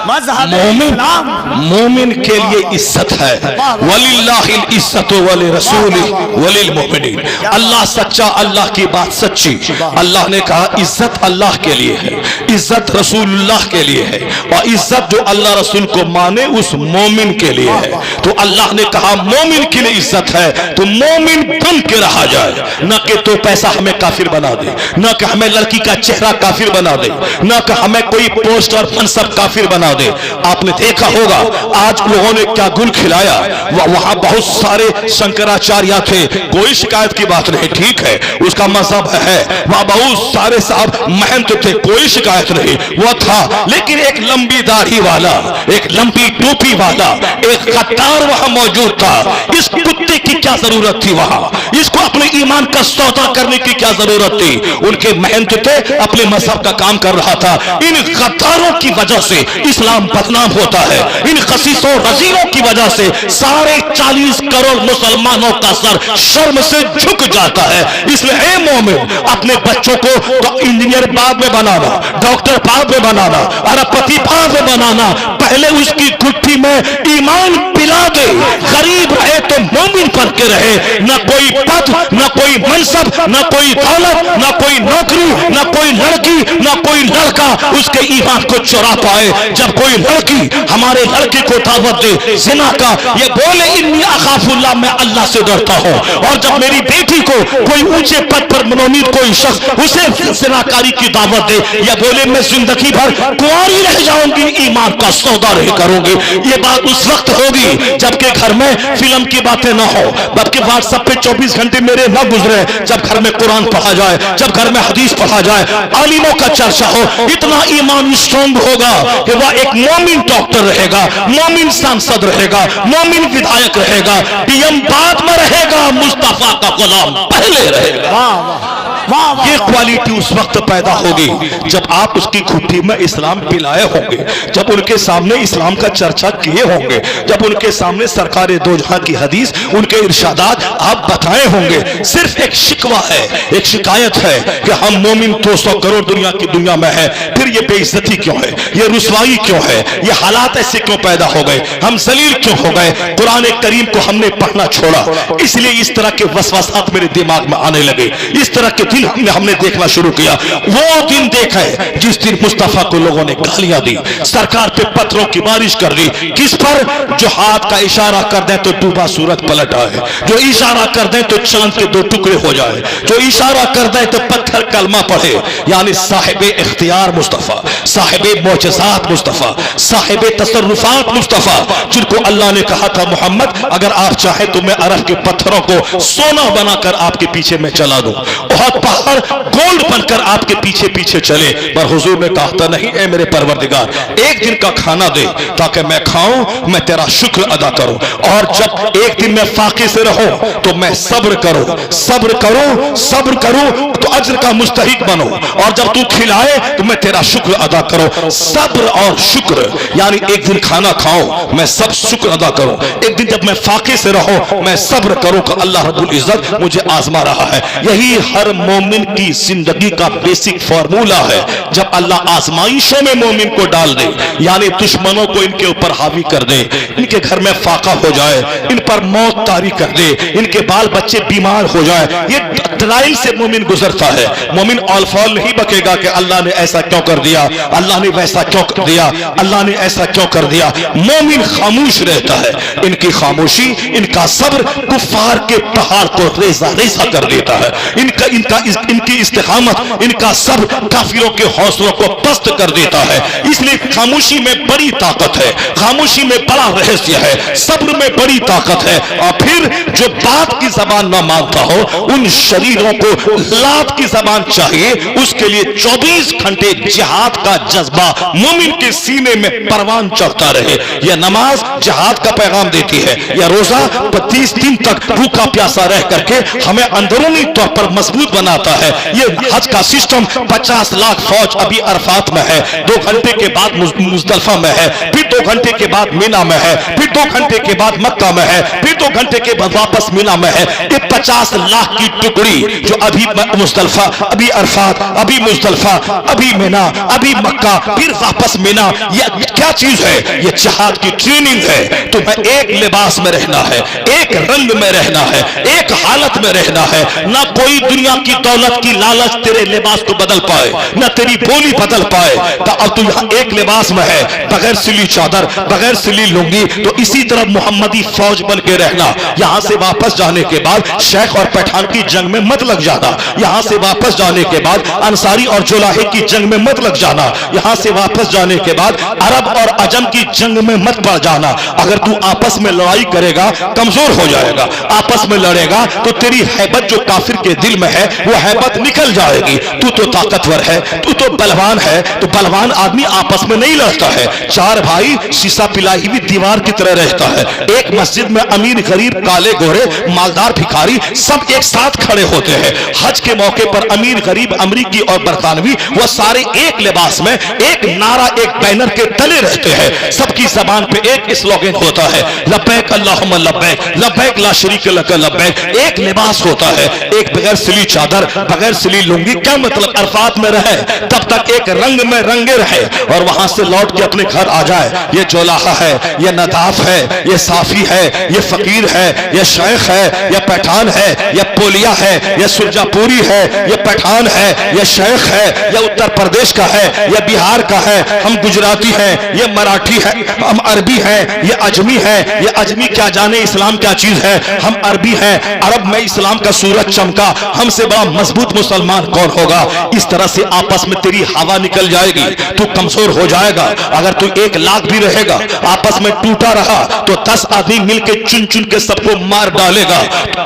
मज़हब इस्लाम। मोमिन के लिए इज्जत है, वलिल्लाहिल इज्जतु वलि रसूलिही वलिल मोमिनीन। अल्लाह सच्चा, अल्लाह की बात सच्ची। अल्लाह ने कहा इज्जत अल्लाह के लिए है, इज्जत रसूलुल्लाह के लिए है, और इज्जत जो अल्लाह रसूल को माने उस मोमिन के लिए है। तो अल्लाह ने कहा मोमिन के लिए इज्जत है, तो मोमिन बन के रहा जाए, न कि तो पैसा हमें काफिर बना दे, न कि हमें लड़की का चेहरा काफिर बना दे, न कि हमें कोई पोस्ट और मनसब काफिर बना दे। आपने देखा होगा आज लोगों ने क्या गुल खिलाया, वहां बहुत सारे शंकराचार्य थे, कोई शिकायत की बात नहीं, ठीक है उसका मजहब है, वहां बहुत सारे साहब महंत थे, कोई शिकायत नहीं, वो था। लेकिन एक लंबी दाढ़ी वाला, एक लंबी टोपी वाला, एक गद्दार वहां मौजूद था। इस कुत्ते की क्या जरूरत थी वहां, इसको अपने ईमान का सौदा करने की क्या जरूरत थी? उनके महंत थे, अपने मजहब का काम कर रहा था। इन गद्दारों की वजह से इस्लाम बदनाम होता है, इन खसीसों रजीलों की वजह से 40 करोड़ मुसलमानों का सर शर्म से झुक जाता है। इसलिए ए मोमिन, अपने बच्चों को तो इंजीनियर बाद में बनाना, डॉक्टर बाद में बनाना, अरबपति बाद में बनाना, पहले उसकी गुट्ठी में ईमान पिला दे। गरीब रहे तो मोमिन बन के रहे, न कोई पद, न कोई मनसब, न कोई दौलत, न कोई नौकरी, न कोई लड़की, न कोई लड़का उसके ईमान को चुरा पाए। जब कोई लड़की हमारे लड़के को दावत दे जिना का, ये बोले इन्नी अखाफुल्लाह, मैं अल्लाह से डरता हूँ, और जब मेरी बेटी को कोई ऊंचे पद पर मनोनीत कोई शख्स उसे जिनाकारी की दावत दे, या बोले मैं जिंदगी भर कुंवारी रह जाऊंगी, ईमान का सौदा नहीं करूंगी, ये बात उस वक्त होगी जबकि घर में फिल्म की बातें ना हो, जबकि व्हाट्सएप पे 24 घंटे मेरे न गुजरे, जब घर में कुरान पढ़ा जाए, जब घर में हदीस पढ़ा जाए, आलिमों का चर्चा हो, इतना ईमान स्ट्रॉन्ग होगा कि वह एक मोमिन डॉक्टर रहेगा, मोमिन सांसद रहेगा, मोमिन विधायक रहेगा, पीएम बाद में रहेगा, मुस्तफा का गुलाम पहले रहेगा। ये क्वालिटी उस वक्त पैदा होगी जब आप उसकी घुट्टी में इस्लाम पिलाए होंगे, जब उनके सामने इस्लाम का चर्चा किए होंगे, जब उनके सामने सरकारे दो जहां की हदीस, उनके इरशादात आप बताए होंगे। सिर्फ एक शिकवा है, एक शिकायत है कि हम मोमिन 200 करोड़ दुनिया में है, फिर ये बेइज्जती क्यों है, ये रुसवाई क्यों है, ये हालात ऐसे क्यों पैदा हो गए, हम जलील क्यों हो गए, कुरान करीम को हमने पढ़ना छोड़ा, इसलिए इस तरह के वसवासात मेरे दिमाग में आने लगे, इस तरह के दिल दिन हमने देखना शुरू किया। वो दिन देखा है जिस दिन मुस्तफा को लोगों ने गालियां दी, सरकार पे पत्थरों की बारिश कर दी। किस पर? जो हाथ का इशारा कर दे तो डूबा सूरज पलट आए, जो इशारा कर दे तो चांद के दो टुकड़े हो जाए, जो इशारा कर दे तो पत्थर कलमा पढ़े। यानी साहिब इख्तियार मुस्तफा, साहिब मोजज़ात मुस्तफा, साहिब तसर्रुफात मुस्तफा, जिनको अल्लाह ने कहा था मोहम्मद अगर आप चाहे तो मैं अरब के पत्थरों को सोना बनाकर आपके पीछे मैं चला दूं, बहुत पहाड़ गोल्ड बनकर आपके पीछे पीछे चले। पर हुजूर ने कहा था नहीं ए मेरे परवरदिगार, एक दिन का खाना दे ताकि मैं खाऊं, मैं तेरा शुक्र अदा करूं। और जब एक दिन मैं फाके से रहूं तो मैं सब्र करूं, सब्र करूं, सब्र करूं तो अज्र का मुस्तहिक बनो। और जब तू खिलाए तो मैं तेरा शुक्र अदा करूं। सब्र और शुक्र यानी एक दिन खाना खाऊं मैं सब शुक्र अदा करूं, एक दिन जब मैं फाके से रहूं मैं सब्र करूं कि अल्लाह रब्बुल इज्जत मुझे आजमा रहा है। यही हर मोमिन की जिंदगी का बेसिक फार्मूला है। जब अल्लाह आजमाइशों में मोमिन को डाल दे, यानी दुश्मनों को इनके ऊपर हावी कर दे, इनके घर में फाका हो जाए, इन पर मौत तारी कर दे, इनके बाल बच्चे बीमार हो जाए, ये ट्रायल से मोमिन गुजरता है। मोमिन ऑल फॉल नहीं बकेगा कि अल्लाह ने ऐसा क्यों कर दिया, अल्लाह ने वैसा क्यों कर दिया, अल्लाह ने ऐसा क्यों कर दिया। मोमिन खामोश रहता है। इनकी खामोशी, इनका सब्र कुफ्फार के पहाड़ को रेजा रेजा कर देता है। इनकी इस्तिकामत, इनका सब्र काफिरों के हौसलों को पस्त कर देता है। इसलिए खामोशी में बड़ी ताकत है, खामोशी में बड़ा रहस्य है, सब्र में बड़ी ताकत है। और फिर जो बात की जबान ना मानता हो, उन शरीरों को लात की जबान चाहिए। उसके लिए 24 घंटे जिहाद का जज्बा मोमिन के सीने में परवान चढ़ता रहे। यह नमाज जिहाद का पैगाम देती है, यह रोजा 30 दिन तक भूखा प्यासा रह करके हमें अंदरूनी तौर पर मजबूत बनाता है। यह हज का सिस्टम 50 लाख फौज अभी अरफात में है, 2 घंटे के बाद मुजदलफा में है, फिर 2 घंटे के बाद मीना में है, फिर 2 घंटे के बाद मक्का में है, फिर 2 घंटे के बाद वापस मीना में है। ये 50 लाख की टुकड़ी जो अभी मुजदलफा, अभी अरफात, अभी मुजदलफा, अभी मीना, अभी मक्का, फिर वापस मीना, यह क्या चीज है? यह जिहाद की ट्रेनिंग है। तुम्हें एक लिबास में रहना है, एक रंग में रहना है, एक हालत में रहना है। ना कोई दुनिया की दौलत की लालच तेरे लिबास को बदल पाए, ना तेरी बोली बदल पाए। तो अब तू यहाँ एक लिबास में है, बगैर सिली चादर, बगैर सिली लुंगी, तो इसी तरह मोहम्मदी फौज बन के रहना। यहाँ से वापस जाने के बाद शेख और पठान की जंग में मत लग जाना। यहाँ से वापस जाने के बाद अंसारी और जुलाहे की जंग में मत लग जाना। यहाँ से वापस जाने के बाद अरब और अजम की जंग में मत पड़ जाना। अगर तू आपस में लड़ाई करेगा कमजोर हो जाएगा, आपस में लड़ेगा तो तेरी हैबत जो काफिर के दिल में है वो हैबत निकल जाएगी। तू तो ताकतवर है, तू तो बलवान है, तो बलवान आदमी आपस में नहीं लड़ता है। 4 भाई शीशा पिलाई हुई दीवार की तरह रहता है। एक मस्जिद में अमीर गरीब, काले गोरे, मालदार भिखारी सब एक साथ खड़े होते हैं। हज के मौके पर अमीर गरीब, अमरीकी और बरतानवी वो सारे एक लिबास में, एक नारा, एक बैनर के तले रहते हैं। सबकी जबान पे एक स्लोगन होता है, लब्बैक अल्लाहुम्मा लब्बैक, लब्बैक ला शरीक लक लब्बैक। एक लिबास होता है, एक बगैर सिली चादर, बगैर सिली लुंगी। क्या मतलब? अरफात में रहे तब तक एक रंग में रंगे रहे और वहां से लौट के अपने घर आ जाए। ये जोलाहा है, ये नदाफ है, ये साफी है, ये फकीर है, ये शेख है, ये पठान है, ये पोलिया है, ये सुरजापुरी है, ये पठान है, ये शेख है, ये उत्तर प्रदेश का है, ये बिहार का है, हम गुजराती हैं, ये मराठी है, हम अरबी हैं, ये अजमी है, ये अजमी क्या जाने इस्लाम क्या चीज है, हम अरबी हैं। अरब में इस्लाम का सूरज चमका, हमसे बड़ा मजबूत मुसलमान कौन होगा? इस तरह से आपस में तेरी हवा निकल जाएगी, तू कमजोर हो जाएगा। अगर तू 1 लाख भी रहेगा, आपस में टूटा रहा तो 10 आदमी मिलके चुन चुन के सबको मार डालेगा।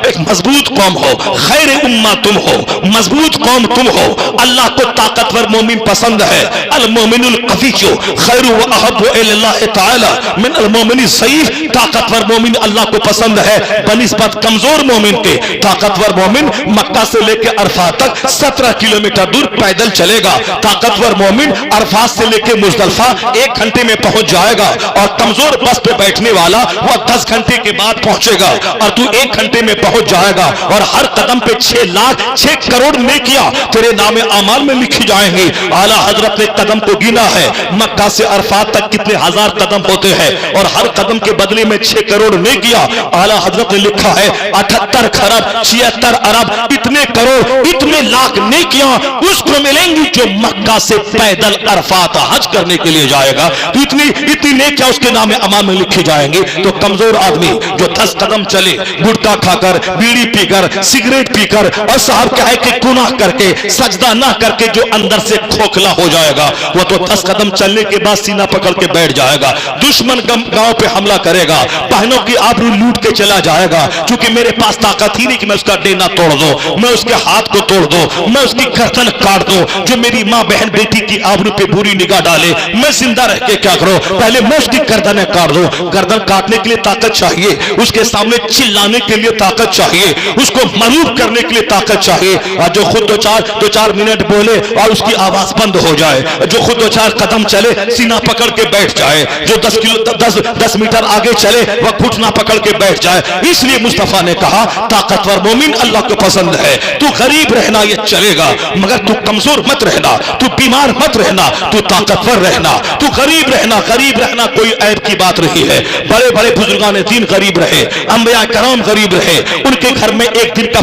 एक मजबूत कौम हो, खैर उम्मा तुम हो, मजबूत कौम तुम हो। अल्लाह को ताकतवर मोमिन पसंद है। अल मोमिनुल कविय्यु खैरु व अहब्बु इलल्लाह तआला मिन अल मोमिन ज़ईफ। ताकतवर मोमिन अल्लाह को पसंद है बनिस्बत कमजोर मोमिन के। ताकतवर मोमिन मक्का से लेकर अरफा तक 17 किलोमीटर दूर पैदल चलेगा, ताकतवर मोमिन अरफात से लेके मुजदलिफा 1 घंटे में पहुंच जाएगा, और कमजोर बस पे बैठने वाला वो 10 घंटे के बाद पहुंचेगा, और तू 1 घंटे में पहुंच जाएगा। और हर कदम पे 6 लाख 6 करोड़ नेकियां तेरे नामे अमाल में लिखी जाएंगी। आला हजरत ने कदम को गिना है, मक्का से अरफात तक कितने हजार कदम होते हैं, और हर कदम के बदले में 6 करोड़ नेकियां। आला हजरत ने लिखा है 78 खरब 76 अरब इतने करोड़ इतने लाख नेकियां उसको मिलेंगी जो मक्का से पैदल अरफात हज करने के लिए जाएगा। तो इतनी नेकियां उसके नामे अमाल में लिखी जाएंगी। तो कमजोर आदमी जो 10 कदम चले गुटखा खाकर, बीड़ी पीकर, सिगरेट पीकर, और साहब क्या है कि गुनाह करके, सजदा ना करके जो अंदर से खोखला हो जाएगा, वो तो 10 कदम चलने के बाद सीना पकड़ के बैठ जाएगा। दुश्मन गांव पे हमला करेगा, बहनों की आबरू लूट के चला जाएगा, क्योंकि मेरे पास ताकत ही नहीं कि मैं उसका डेना तोड़ दूं, मैं उसके हाथ को तोड़ दूं, मैं उसकी गर्दन काट दूं। जो मेरी माँ बहन बेटी की आबरू पे बुरी निगाह डाले, मैं जिंदा रह के क्या करूं? पहले मैं उसकी गर्दन काट दूं। गर्दन काटने के लिए ताकत चाहिए, उसके सामने चिल्लाने के लिए ताकत चाहिए, उसको मरूब करने के लिए ताकत चाहिए। और जो खुद दो चार मिनट बोले और उसकी आवाज बंद हो जाए, जो खुद 2-4 कदम चले सीना पकड़ के बैठ जाए, जो 10 मीटर आगे चले वह घुटना पकड़ के बैठ जाए। इसलिए मुस्तफा ने कहा ताकतवर मोमिन अल्लाह को पसंद है। तू गरीब रहना ये चलेगा, मगर तू कमजोर मत रहना, तू बीमार मत रहना, तू ताकतवर रहना। तू गरीब रहना कोई ऐब की बात नहीं है। बड़े बड़े बुजुर्गान दीन गरीब रहे, अंबिया कराम गरीब रहे, उनके घर में एक दिन का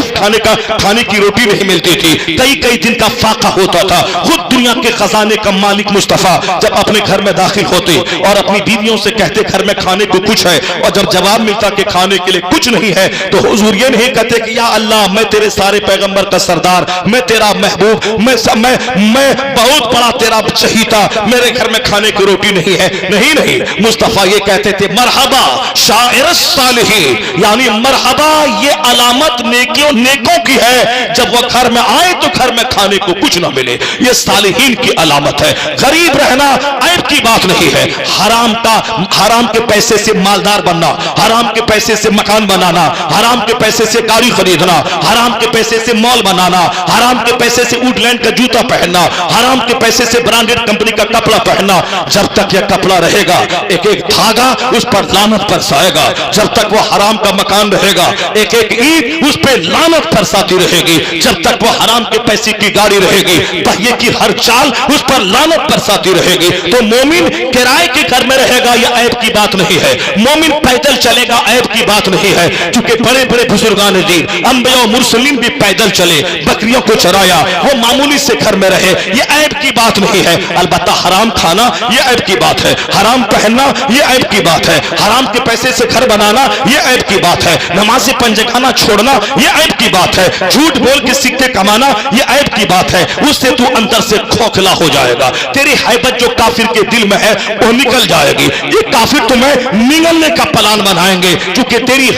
खाने की रोटी नहीं मिलती थी, कई दिन का फाका होता था। खुद दुनिया के खजाने का मालिक मुस्तफा जब अपने घर में दाखिल होते और अपनी बीवियों से कहते घर में खाने को कुछ है, और जब जवाब मिलता कि खाने के लिए कुछ नहीं है, तो हुजूर ये नहीं कहते कि या अल्लाह मैं तेरे सारे पैगंबर का सरदार, मैं तेरा महबूब, मैं बहुत बड़ा तेरा चहीता, मेरे घर में खाने की रोटी नहीं है। नहीं, मुस्तफा ये कहते थे मरहबा शायर सालिहीन, यानी मरहबा ये अलामत नेकों की है। जब वह घर में आए तो घर में खाने को कुछ ना मिले, ये सालिहीन की अलामत है। गरीब रहना ऐब की बात नहीं है। हराम के पैसे से मालदार बनना, हराम के पैसे से मकान बनाना, हराम के पैसे से गाड़ी खरीदना, हराम के पैसे से मॉल बनाना, हराम के पैसे से वुडलैंड का जूता पहनना, हराम के पैसे से ब्रांडेड कंपनी का कपड़ा पहनना, जब तक यह कपड़ा रहेगा एक धागा उस पर लानत बरसाएगा। जब तक वो हराम का मकान रहेगा एक ईंट उस पर लानत बरसाती रहेगी। जब तक वो हराम के पैसे की गाड़ी रहेगी, पहिए की हर चाल उस पर लानत बरसाती रहेगी। तो मोमिन किराए के घर में रहेगा यह ऐब की बात नहीं है, मोमिन पैदल चलेगा ऐब की बात नहीं है। क्योंकि बड़े बड़े बुजुर्गान दीन अंबिया और मुरसलीन भी पैदल चले, बकरियों को चराया, वो मामूली से घर में रहे, ये ऐब की बात नहीं है। अलबत्ता हराम खाना ये ऐब की बात है, हराम पहनना ये ऐब की बात है, हराम के पैसे से घर बनाना ये ऐब की बात है, नमाज़े पंजखाना छोड़ना ये ऐब की बात है, झूठ बोल के सिक्के कमाना ये ऐब की बात है। उससे तू अंदर से खोखला हो जाएगा, तेरी हैबत जो काफिर के दिल में है वो निकल जाएगी। ये काफिर तुम्हें निगलने का प्लान बनाएंगे, क्योंकि तेरी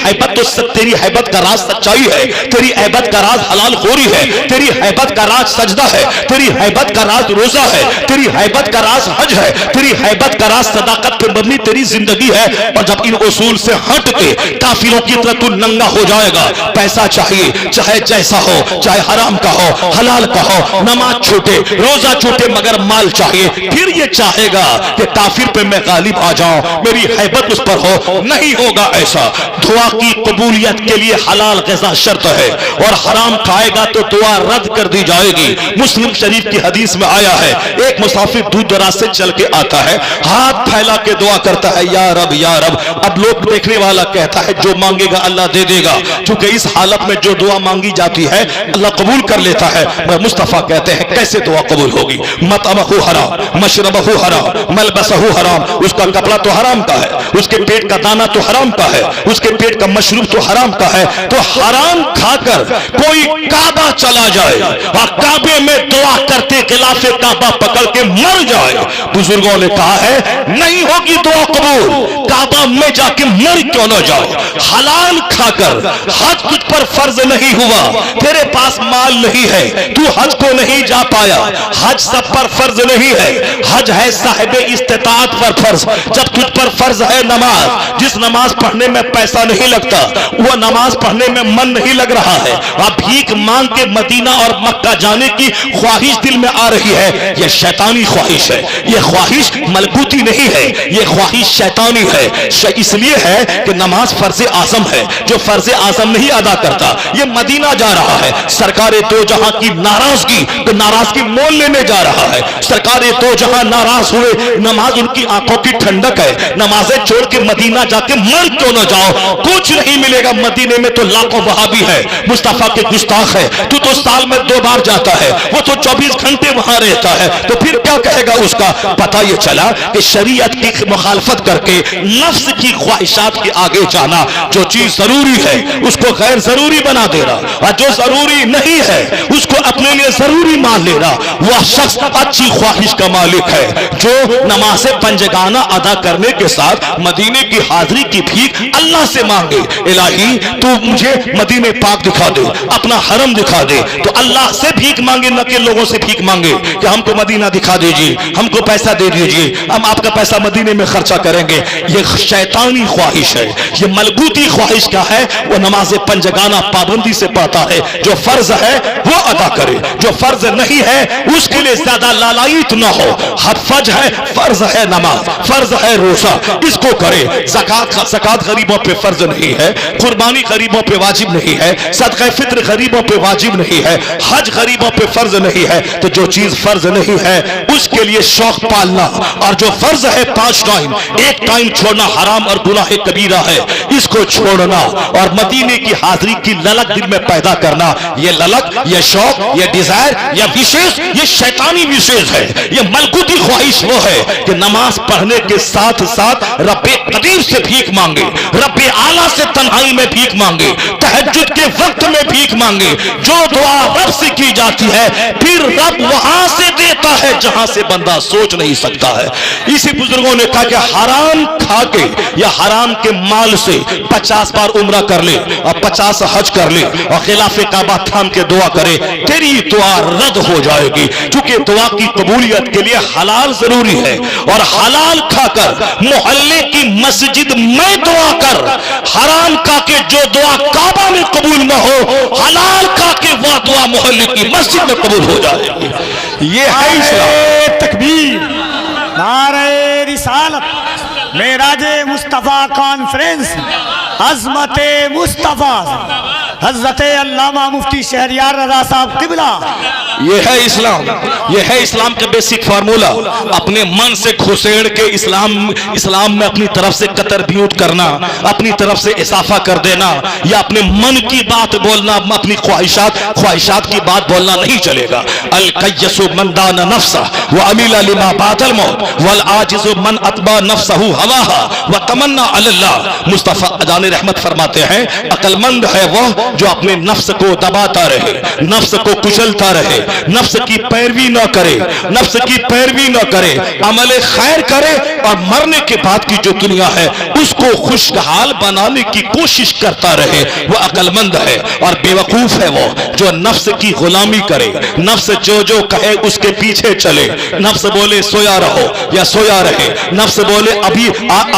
हैबत का राज सच्चाई है, तेरी हैबत का राज हलाल खोरी है, तेरी हैबत का राज सजदा है, तेरी हैबत का राज रोजा है, तेरी हैबत का राज हज है, तेरी हैबत का राज सदाकत पर मबनी तेरी जिंदगी है। और जब इन उसूल से हट के काफिरों की तरह तू नंगा हो जाएगा, पैसा चाहिए चाहे जैसा हो, चाहे हराम का हो हलाल का हो, नमाज छूटे रोजा छूटे मगर माल चाहिए, फिर ये चाहेगा कि काफिर पे मैं गालिब आ जाऊं, मेरी हैबत उस पर हो। नहीं होगा ऐसा। दुआ की कबूलियत के लिए हलाल ग़िज़ा शर्त है, और हराम खाएगा तो दुआ रद्द कर दी जाएगी। मुस्लिम शरीफ की हदीस में आया है, एक मुसाफिर दूर दराज से चल के आता है, हाथ फैला के दुआ करता है या रब या रब। अब लोग देखने वाला कहता है जो मांगेगा अल्लाह दे देगा, क्योंकि इस हालत में जो दुआ मांगी जाती है अल्लाह कबूल कर लेता है। मुस्तफा कहते हैं कैसे दुआ कबूल होगी? मतअमहु हराम, मशरबहु हराम, मलबसहु हराम, उसका कपड़ा तो हराम का है, उसके पेट का दाना तो हराम का है, उसके पेट का मशरूब तो हराम का है। तो हराम खाकर कोई काबा चला जाए और काबे में दुआ करते खिलाफे काबा पकड़ के मर जाए, बुजुर्गों ने कहा है नहीं होगी दुआ कबूल। काबा में जाके मर क्यों न जाओ? हलाल खाकर हज तुझ पर फर्ज नहीं हुआ, तेरे पास माल नहीं है, तू हज को नहीं जा पाया। हज सब पर फर्ज नहीं है, हज है साहिबे इस्तिताअत पर फर्ज। जब तुझ पर फर्ज है नमाज, जिस नमाज पढ़ने में पैसा नहीं लगता, वो नमाज पढ़ने में मन नहीं लग रहा है, आप भीख मांग के मदीना और मक्का जाने की ख्वाहिश दिल میں آ رہی ہے یہ شیطانی خواہش ہے، یہ خواہش ملکوتی نہیں ہے، یہ خواہش شیطانی ہے۔ اس لیے ہے کہ نماز فرض اعظم ہے، جو فرض اعظم نہیں ادا کرتا یہ مدینہ جا رہا ہے، سرکار دو جہاں کی ناراضگی تو ناراضگی مول لینے جا رہا ہے، سرکار دو جہاں ناراض ہوئے، نماز ان کی آنکھوں کی ٹھنڈک ہے، نمازیں چھوڑ کے مدینہ جا کے مر کیوں نہ جاؤ، کچھ نہیں ملے گا، مدینے میں تو لاکھوں وہابی ہے، مصطفیٰ کے گستاخ ہے، تو سال میں 2 بار جاتا ہے، وہ تو 24 گھنٹے وہاں رہتا ہے، تو پھر کیا کہے گا اس کا؟ پتہ یہ چلا کہ شریعت کی مخالفت کر کے نفس کی خواہشات کے آگے جانا، جو چیز ضروری ہے اس کو غیر ضروری بنا دے رہا، اور جو ضروری نہیں ہے اس کو اپنے لیے ضروری مان لے رہا، وہ شخص اچھی خواہش کا مالک ہے، جو نماز پنجگانہ ادا کرنے کے ساتھ مدینے کی حاضری کی بھیک اللہ سے مانگے، الہی تو مجھے مدینے پاک دکھا دے، اپنا حرم دکھا دے، تو اللہ سے بھیک مانگے نہ کہ لوگوں سے بھیک مانگے کہ ہم کو مدینہ دکھا دیجئے، ہم کو پیسہ دے دیجئے، ہم آپ کا پیسہ مدینے میں خرچہ کریں گے۔ یہ شیطانی خواہش ہے، یہ ملکوتی خواہش کیا ہے؟ وہ نماز پنجگانہ پابندی سے پڑھتا ہے، جو فرض ہے وہ ادا کرے، جو فرض نہیں ہے اس کے لیے زیادہ لالائیت نہ ہو، حفظ ہے، فرض ہے نماز، فرض ہے روزہ، اس کو کرے۔ زکوٰۃ غریبوں پہ فرض نہیں ہے، قربانی غریبوں پہ واجب نہیں ہے، صدقہ فطر غریبوں پہ واجب نہیں ہے، حج غریبوں پہ فرض نہیں ہے، تو جو چیز فرض نہیں ہے اس کے لیے شوق پالنا، اور جو فرض ہے 5 ٹائم، 1 ٹائم چھوڑنا حرام اور گناہ کبیرہ ہے، اس کو چھوڑنا اور مدینے کی حاضری کی للک دل میں پیدا کرنا، یہ للک، یہ شوق، یہ ڈیزائر، یہ وشیش، یہ شیطانی وشیش ہے۔ یہ ملکوتی خواہش وہ ہے کہ نماز پڑھنے کے ساتھ ساتھ رب قدیر سے بھیک مانگے، رب اعلیٰ سے تنہائی میں بھیک مانگے، تہجد کے وقت میں بھیک مانگے، جو دعا رب سے کی جاتی ہے پھر رب وہاں سے دیتا ہے جہاں سے بندہ سوچ نہیں سکتا ہے۔ اسی بزرگوں نے کہا کہ حرام کھا کے یا حرام کے مال سے 50 بار عمرہ کر لے اور 50 حج کر لے اور خلاف کعبہ تھام کے دعا کرے، تیری دعا رد ہو جائے گی، کیونکہ دعا کی قبولیت کے لیے حلال ضروری ہے، اور حلال کھا کر محلے کی مسجد میں دعا کر، حرام کھا کے جو دعا کعبہ میں قبول نہ ہو، حلال کھا کے وہ دعا محلے کی مسجد میں قبول ہو جائے گی۔ یہ ہے اسلام۔ تکبیر، نعرہ رسالت، معراج مصطفیٰ کانفرنس، عظمت مصطفیٰ، حضرت علامہ مفتی شہریار رضا صاحب قبلہ۔ یہ ہے اسلام، یہ ہے اسلام کا بیسک فارمولا۔ اپنے من سے کھسیڑ کے اسلام میں اپنی طرف سے قطر بیوت کرنا، اپنی طرف سے اضافہ کر دینا، یا اپنے من کی بات بولنا، اپنی خواہشات کی بات بولنا نہیں چلے گا۔ القیس من دان نفسہ وعمل لما بعد الموت والعاجز من اتبع نفسہ ہواها وتمنى علی اللہ۔ مصطفیٰ جان رحمت فرماتے ہیں عقل مند ہے وہ جو اپنے نفس کو دباتا رہے، نفس کو کچلتا رہے، نفس کی پیروی نہ کرے، نفس کی پیروی نہ کرے، عمل خیر کرے، اور مرنے کے بعد کی جو دنیا ہے اس کو خوشحال بنانے کی کوشش کرتا رہے، وہ عقل مند ہے۔ اور بے وقوف ہے وہ جو نفس کی غلامی کرے، نفس جو کہے اس کے پیچھے چلے، نفس بولے سویا رہو یا سویا رہے، نفس بولے ابھی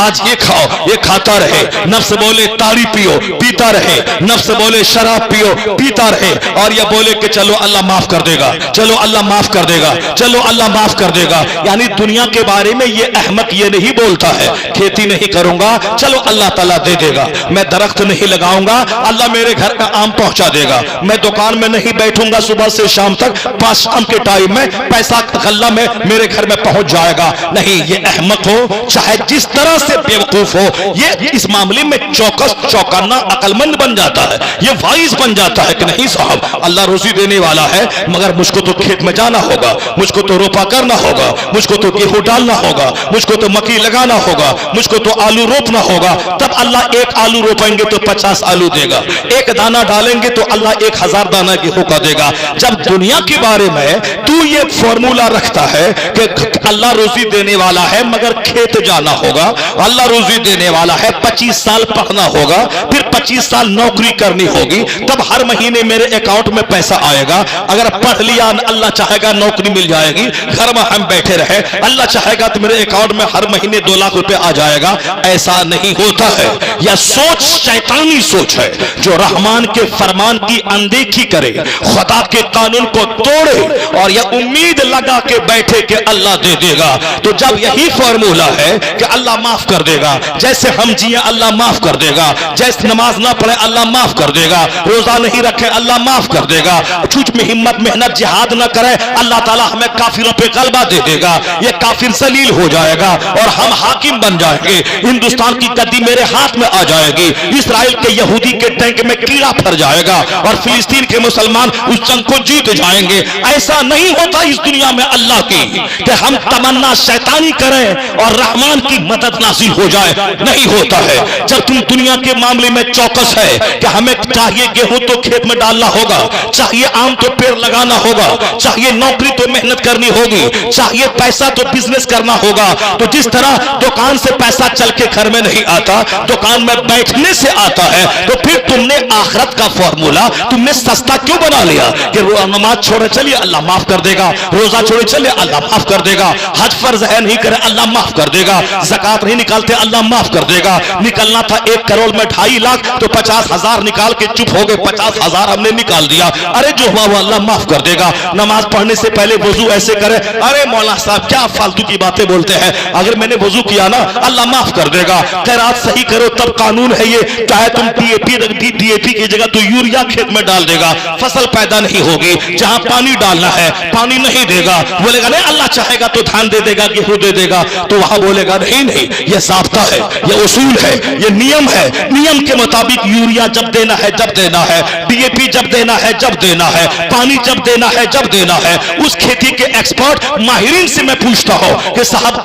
آج یہ کھاؤ یہ کھاتا رہے، نفس بولے تاڑی پیو پیتا رہے، نفس بولے شراب پیو پیتا رہے، اور یہ بولے کہ چلو اللہ معاف کر دے گا، چلو اللہ معاف کر دے گا، چلو اللہ معاف کر دے گا۔ یعنی دنیا کے بارے میں یہ احمق یہ نہیں بولتا ہے کھیتی نہیں کروں گا، چلو اللہ تعالیٰ دے دے گا، میں درخت نہیں لگاؤں گا، اللہ میرے گھر میں آم پہنچا دے گا، میں دکان میں نہیں بیٹھوں گا صبح سے شام تک، 5 شام کے ٹائم میں پیسہ غلہ میں میرے گھر میں پہنچ جائے گا۔ نہیں، یہ احمق ہو چاہے جس طرح سے بیوقوف ہو، یہ اس معاملے میں چوکس چوکنا عقل مند بن جاتا ہے، یہ وائز بن جاتا ہے کہ نہیں صاحب اللہ روزی دینے والا ہے، مگر مجھ کو تو کھیت میں جانا ہوگا، مجھ کو تو روپا کرنا ہوگا، مجھ کو تو گیہوں ڈالنا ہوگا، مجھ کو تو مکی لگانا ہوگا، مجھ کو تو آلو روپنا ہوگا، تب اللہ 1 آلو روپیں گے تو 50 آلو دے گا، 1 دانہ ڈالیں گے تو اللہ 1000 دانہ گیہوں کا دے گا۔ جب دنیا کے بارے میں تو یہ فارمولا رکھتا ہے کہ اللہ روزی دینے والا ہے مگر کھیت جانا ہوگا، اللہ روزی دینے والا ہے 25 سال پڑھنا ہوگا، پھر 25 سال نوکری کرنی ہوگی، تب ہر مہینے میرے اکاؤنٹ میں پیسہ آئے گا، اگر پڑھ لیا اللہ چاہے گا 9 नौकरी मिल जाएगी, घर में हम बैठे रहे, अल्लाह चाहेगा तो मेरे अकाउंट में हर महीने 2 लाख रुपए आ जाएगा। ऐसा नहीं होता है। यह सोच शैतानी सोच है जो रहमान के फरमान की अनदेखी करे, खुदा के कानून को तोड़े और यह उम्मीद लगा के बैठे कि अल्लाह दे देगा। तो जब यही फॉर्मूला है कि अल्लाह माफ कर देगा, जैसे हम जिए अल्लाह माफ कर देगा, जैसे नमाज ना पढ़े अल्लाह माफ कर देगा, रोजा नहीं रखे अल्लाह माफ कर देगा, छुच में हिम्मत मेहनत जिहाद ना करे अल्लाह ताला हमें काफिरों पे गलबा दे देगा, ये काफिर जलील हो जाएगा और हम हाकिम बन जाएंगे, हिंदुस्तान की गद्दी मेरे हाथ में आ जाएगी, इसराइल के यहूदी के टैंक में कीड़ा फर जाएगा और फिलिस्तीन के मुसलमान उस जंग को जीत जाएंगे। ऐसा नहीं होता इस दुनिया में अल्लाह की कि हम तमन्ना शैतानी करें और रहमान की मदद नासिल हो जाए, नहीं होता है। जब तुम दुनिया के मामले में चौकस है कि हमें चाहिए गेहूं तो खेत में डालना होगा, चाहिए आम तो पेड़ लगाना होगा, चाहिए नौकरी तो मेहनत करनी होगी, चाहिए पैसा तो बिजनेस करना होगा, तो जिस तरह दुकान से पैसा चल के घर में नहीं आता, दुकान में बैठने से आता है, तो फिर तुमने आखिरत का फॉर्मूला तुमने सस्ता क्यों बना लिया कि नमाज छोड़े चलिए अल्लाह माफ कर देगा, रोजा छोड़े चलिए अल्लाह माफ कर देगा, हज फर्ज है नहीं करे अल्लाह माफ कर देगा, ज़कात नहीं निकालते अल्लाह माफ कर देगा, निकलना था 1 करोड़ में 2.5 लाख तो 50,000 निकाल के चुप हो गए, 50,000 हमने निकाल दिया, अरे जो हुआ वो अल्लाह माफ कर देगा। नमाज पढ़ने से पहले वजू ऐसे करे, अरे मौलाना साहब क्या फालतू की बातें बोलते हैं, अगर मैंने वजू किया ना अल्लाह माफ कर देगा। खैरात सही करो तब कानून है ये, चाहे तुम डीएपी की जगह तो यूरिया खेत में डाल देगा, फसल पैदा नहीं होगी, जहां पानी डालना है पानी नहीं देगा, बोलेगा नहीं अल्लाह चाहेगा तो धान दे देगा, गेहूं दे देगा, तो वहां बोलेगा नहीं नहीं यह ज़ाब्ता है, यह उसूल है, यह नियम है, नियम के मुताबिक यूरिया जब देना है जब देना है, डीएपी जब देना है जब देना है, पानी जब देना है जब देना है। उस खेती के एक्सपर्ट माहिरीन से मैं पूछता हूं कि साहब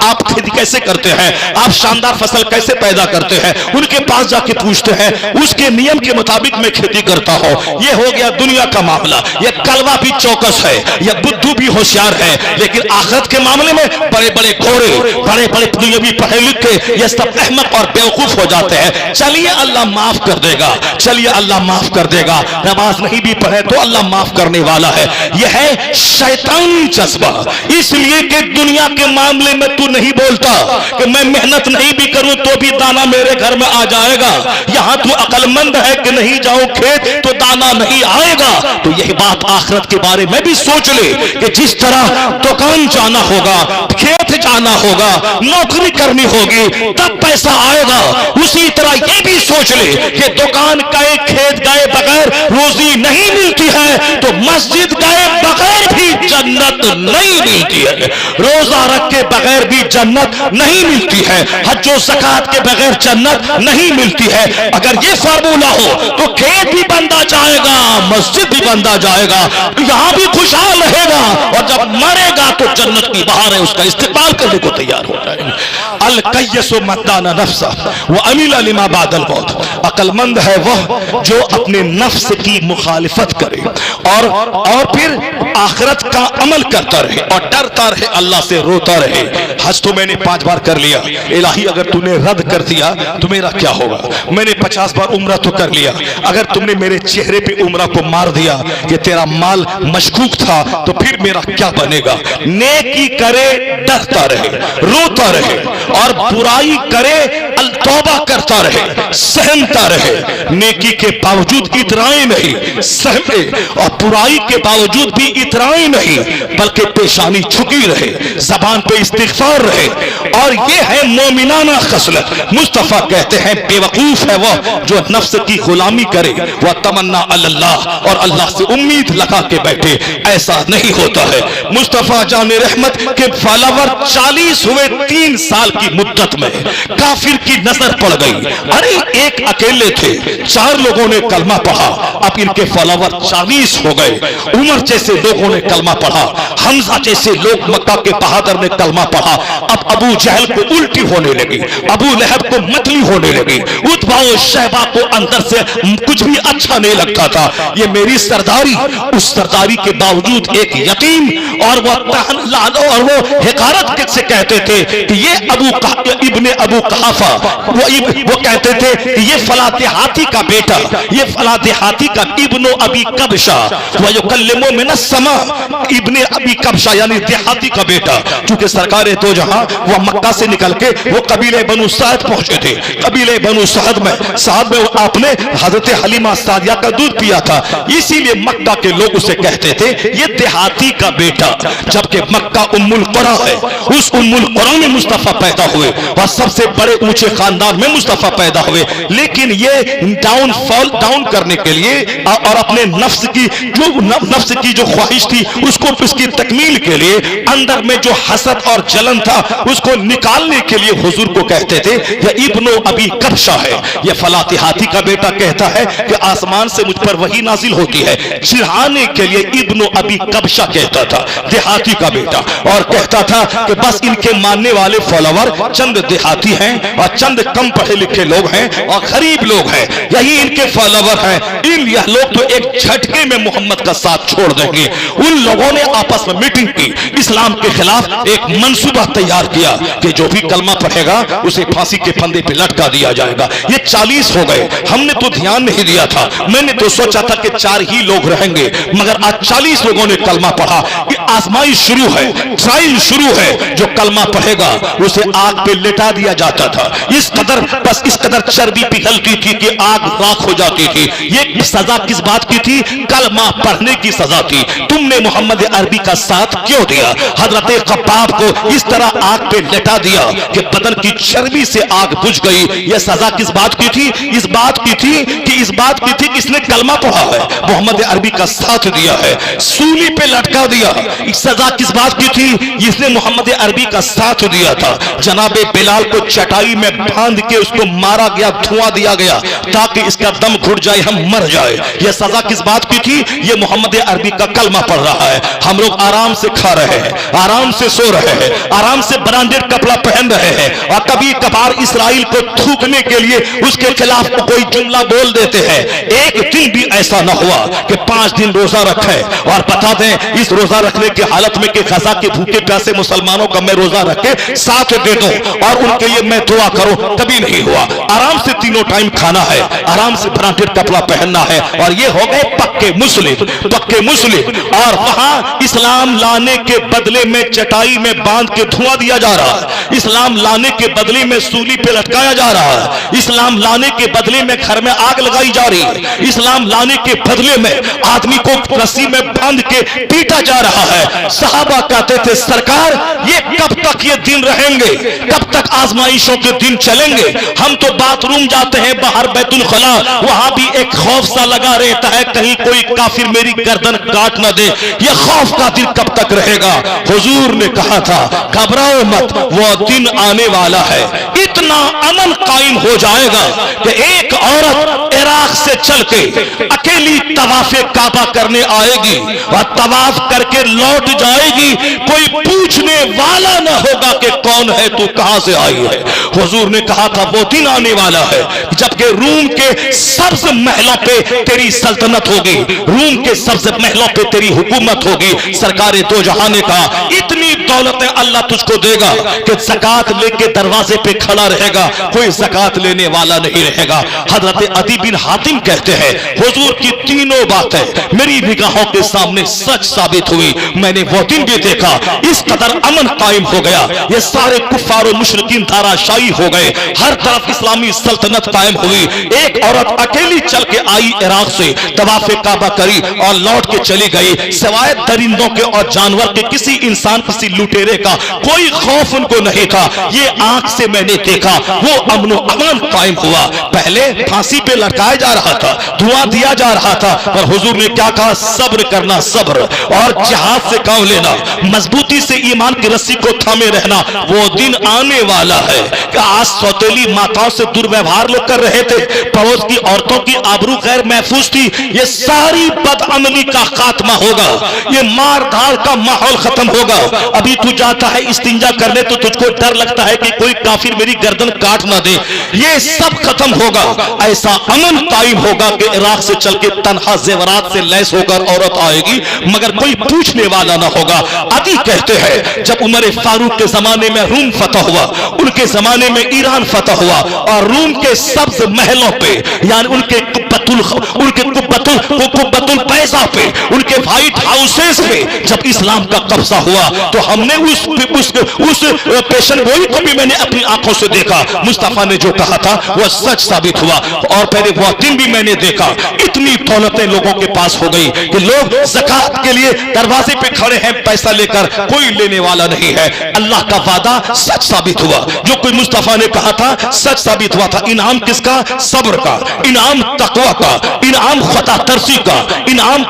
आप खेती कैसे करते हैं, आप शानदार फसल कैसे पैदा करते हैं, उनके पास जाके पूछते हैं, उसके नियम के मुताबिक मैं खेती करता हूं। यह हो गया दुनिया का मामला, यह कलवा भी चौकस है, यह बुद्धू भी होशियार है, लेकिन आखिरत के मामले में बड़े बड़े घोड़े बड़े बड़े दुनियावी पढ़े लिखे ये सब अहमक और बेवकूफ हो जाते हैं। चलिए अल्लाह माफ कर देगा, चलिए अल्लाह माफ कर देगा, नमाज नहीं भी पढ़े तो अल्लाह माफ करने वाला है। यह है शैतानी जज्बा, इसलिए कि दुनिया के मामले में तू नहीं बोलता कि मैं मेहनत नहीं भी करूं तो भी दाना मेरे घर में आ जाएगा, यहां तू अक्लमंद है कि नहीं जाऊं खेत तो दाना नहीं आएगा। तो यही बात आखिरत के बारे में भी सोच ले कि जिस तरह दुकान जाना होगा, खेत जाना होगा, नौकरी करनी होगी तब पैसा आएगा, उसी तरह ये भी सोच ले कि दुकान गए खेत गए बगैर रोजी नहीं मिलती है, तो मस्जिद गए बगैर भी जन्नत नहीं मिलती है, रोजा रख के बगैर भी जन्नत नहीं मिलती है, हज्जो ज़कात के बगैर जन्नत नहीं मिलती है। अगर ये फार्मूला हो तो खेत भी बंदा जाएगा, मस्जिद भी बंदा जाएगा, यहां भी खुशहाल रहेगा, और जब मरेगा तो जन्नत की बहार है उसका इस्तेमाल करने को तैयार हो जाएंगे। अल कय्यसु मद्दाना नफ्सा व अमिला लिमा बादल मौत, अक्लमंद है वह जो अपने नफ्स की मुखालिफत करे और फिर आखिरत का अमल करता रहे और डरता रहे, अल्लाह से रोता रहे। हज तो मैंने 5 बार कर लिया, इलाही अगर तूने रद्द कर दिया तो मेरा क्या होगा, मैंने 50 बार उम्रा तो कर लिया, अगर तुमने मेरे चेहरे पे उम्रा को मार दिया कि तेरा माल मशकूक था तो फिर मेरा क्या बनेगा। नेकी करे डरता रहे, रोता रहे, और बुराई करे तौबा करता रहे, सहमता रहे, नेकी के बावजूद इतराए नहीं, सहमे, और बुराई के बावजूद भी इतराए नहीं, बल्कि पेशानी झुकी रहे, जबान पे इस्तिगफार रहे। और ये है मोमिनाना खसलत। मुस्तफा कहते हैं बेवकूफ है वह जो नफ्स की गुलामी करे, वह तमन्ना अल्लाह, और अल्लाह से उम्मीद लगा के बैठे, ऐसा नहीं होता है। मुस्तफा जाने रहमत के फॉलोवर 40 हुए 3 साल की मुद्दत में, काफिर की नजर पड़ गई, अरे एक अकेले थे, 4 लोगों ने कलमा पढ़ा, अब इनके फॉलोवर 40 हो गए। उमर जैसे लोगों ने कलमा पढ़ा, हमजा जैसे लोग मक्का के बहादुर ने कलमा पढ़ा, अब अबू जहल को उल्टी होने लगी, अबू लहब को मतली होने लगी, उतबा और शहबा को अंदर से कुछ भी अच्छा नहीं लगता था। ये मेरी सरदारी, उस सरदारी के बावजूद एक यतीम और वो हिकारत से कहते थे कि ये इब्ने अबू कहाफा, वो कहते थे कि ये फला देहाती का बेटा, ये फला देहाती का इब्नो अबी कबशा, वयुकल्लिमु मिनस समा, इब्ने अबी कब्शा यानी देहाती का बेटा, चूंकि सरकार दो जहां वह मक्का से निकल के वो कबीले बनु साद पहुंचे थे। कबीले बनु साद में आपने हजरत हलीमा सादिया का दूध पिया था, इसीलिए मक्का के लोग उसे कहते थे ये देहाती का बेटा। जबकि मक्का उम्मुल कुरा है, उस उम्मुल कुरा में मुस्तफा पैदा हुए और सबसे बड़े ऊंचे खानदान में मुस्तफा पैदा हुए। लेकिन ये डाउन करने के लिए और अपने नफ्स की जो ख्वाहिश थी उसको उसकी तकमील के लिए अंदर में जो हसद और जलन था उसको निकालने के लिए हुजूर को कहते थे ये इब्नो अबी कब्शा है, ये फलाती हाथी का बेटा कहता है कि आसमान से मुझ पर वही नाजिल होती है। चिढ़ाने के लिए इब्नो अबी कब्शा कहता था, देहाती का बेटा, और कहता था कि बस इनके मानने वाले फॉलोवर चंद देहाती हैं और चंद कम पढ़े लिखे लोग हैं और गरीब लोग हैं, यही इनके फॉलोवर हैं। इन यह लोग तो एक झटके में मोहम्मद का साथ छोड़ देंगे। उन लोगों ने आपस में मीटिंग की, इस्लाम के खिलाफ एक मंसूबा तैयार किया कि जो भी कलमा पढ़ेगा उसे फांसी के फंदे पे लटका दिया जाएगा। ये 40 हो गए, हमने तो ध्यान नहीं दिया था, मैंने तो सोचा था कि 4 ही लोग रहेंगे, मगर आज 40 लोगों ने कलमा पढ़ा। ये आजमाइश शुरू है, ट्रायल शुरू है। जो कलमा पढ़ेगा उसे आग पे लेटा दिया जाता था। इस कदर चर्बी पिघलती थी कि आग राख हो जाती थी। ये सजा किस बात की थी? कलमा पढ़ने की सजा थी। तुमने मोहम्मद अरबी का साथ क्यों दिया? हजरत कब्बाब को इस तरह आग पे लेटा दिया कि बदन की चर्बी से आग बुझ गई। यह सजा किस बात की थी? इस बात की थी कि इसने कलमा पढ़ा है, मोहम्मद अरबी का साथ दिया है, सूली पे लटका दिया। इस सजा किस बात की थी? इसने मोहम्मद अरबी का साथ दिया था। जनाबे बिलाल को चटाई में बांध के उसको मारा गया, धुआं दिया गया ताकि इसका दम घुट जाए, हम मर जाए। यह सजा किस बात की थी? यह मोहम्मद अरबी का कलमा पढ़ रहा है। हम लोग आराम से खा रहे हैं, आराम से सो रहे हैं, आराम से ब्रांडेड कपड़ा पहन रहे हैं, और कभी कभार इसराइल को थूकने के लिए उसके खिलाफ कोई जुमला बोल देते हैं। एक दिन भी ऐसा न हुआ कि 5 दिन रोजा रखे और बता दें इस रोजा रखने की हालत में कि गजा के भूखे प्यासे मुसलमानों का मैं रोजा रख के साथ दे दूं और उनके लिए मैं दुआ करूं, कभी नहीं हुआ। आराम से तीनों टाइम खाना है, आराम से ब्रांडेड कपड़ा पहनना है, और ये हो गए पक्के मुस्लिम। और वहां इस्लाम लाने के बदले में चटाई में बांध के धुआं दिया जा रहा है, इस्लाम लाने के बदले में सूली पे लटकाया जा रहा है, इस्लाम लाने के बदले में घर में आग लगाई जा रही है, इस्लाम लाने के बदले में आदमी को रस्सी में बांध के पीटा जा रहा है। सहाबा कहते थे सरकार ये कब तक ये दिन रहेंगे, कब तक आजमाइशों के दिन चलेंगे? हम तो बाथरूम जाते हैं बाहर बैतुल खला, वहां भी एक खौफ सा लगा रहता है कहीं कोई काफिर मेरी गर्दन काट ना दे। ये खौफ का दिन कब तक रहेगा? हुजूर ने कहा था घबराओ मत, वो दिन आने वाला है, इतना अमन कायम हो जाएगा कि एक औरत इराक से चल के अकेली तवाफे काबा करने आएगी और तवाफ करके लौट जाएगी, कोई पूछने वाला ना होगा कि कौन है तू, कहां से आई है। हुजूर ने कहा था वो दिन आने वाला है जबकि रूम के सबसे महलों पे तेरी सल्तनत होगी, रूम के सबसे महलों पे तेरी हुकूमत होगी। सरकार दो जहां ने कहा इतनी दौलतें अल्लाह तुझको देगा कि ज़कात लेके दरवाजे पे खड़ा रहेगा, कोई ज़कात लेने वाला नहीं रहेगा। हजरत अदी बिन हातिम कहते हैं हुजूर की तीनों बातें मेरी निगाहों के सामने सच साबित हुई। मैंने वो दिन भी देखा, इस कदर अमन कायम हो गया, ये सारे कुफ्फार और मुशरिकीन धाराशायी हो गए, हर तरफ इस्लामी सल्तनत कायम हुई। एक औरत अकेली चल के आई इराक से, तवाफ़े काबा करी और लौट के चली गई। सिवाय दरिंदों के और जानवर के किसी इंसान किसी लुटेरे का कोई खौफ उनको नहीं था। ये आंख से मैंने देखा, वो अमन अमान कायम हुआ। पहले फांसी पे लटकाया जा रहा था, धुआं दिया जा रहा था, पर हुजूर ने क्या कहा? सब्र करना, सब्र और जिहाद से काम लेना, मजबूती से ईमान की रस्सी को थामे रहना। वो दिन आने वाला है कि आज सौतेली माताओं से दुर्व्यवहार लोग कर रहे थे, पड़ोस की औरतों की आबरू गैर महफूज थी, ये सारी बदअमली का खात्मा होगा, ये मार धाड़ का माहौल खत्म होगा। अभी तू जाता है इस्तिंजा करने तो तुझको डर लगता है कि कोई काफिर मेरी गर्दन काट ना दे, ये सब खत्म होगा। ऐसा अमन कायम होगा कि इराक से चल के तन्हा जेवरात से लैस होकर औरत आएगी, मगर कोई पूछने वाला ना होगा। अदी कहते हैं जब उमर फारूक के जमाने में रूम फतह हुआ, उनके जमाने में ईरान फतह हुआ, और रूम के सब्ज महलों पे यानी उनके कुब्बतुल कुब्बतुल पैसा पे, उनके व्हाइट हाउसेस पे जब इस्लाम का कब्जा हुआ तो हमने उस पेशन गोई को भी मैंने अपनी आंखों से देखा। मुस्तफा ने जो कहा था वह सच साबित हुआ। और पहले वह दिन भी मैंने देखा, इतनी दौलतें लोगों के पास हो गई कि लोग ज़कात के लिए दरवाजे पे खड़े हैं, पैसा लेकर कोई लेने वाला नहीं है। अल्लाह का वादा सच साबित हुआ, जो कोई मुस्तफा ने कहा था सच साबित हुआ था। इनाम किसका? सब्र का, इनाम तकवा का, इनाम खता तरसी का, इनाम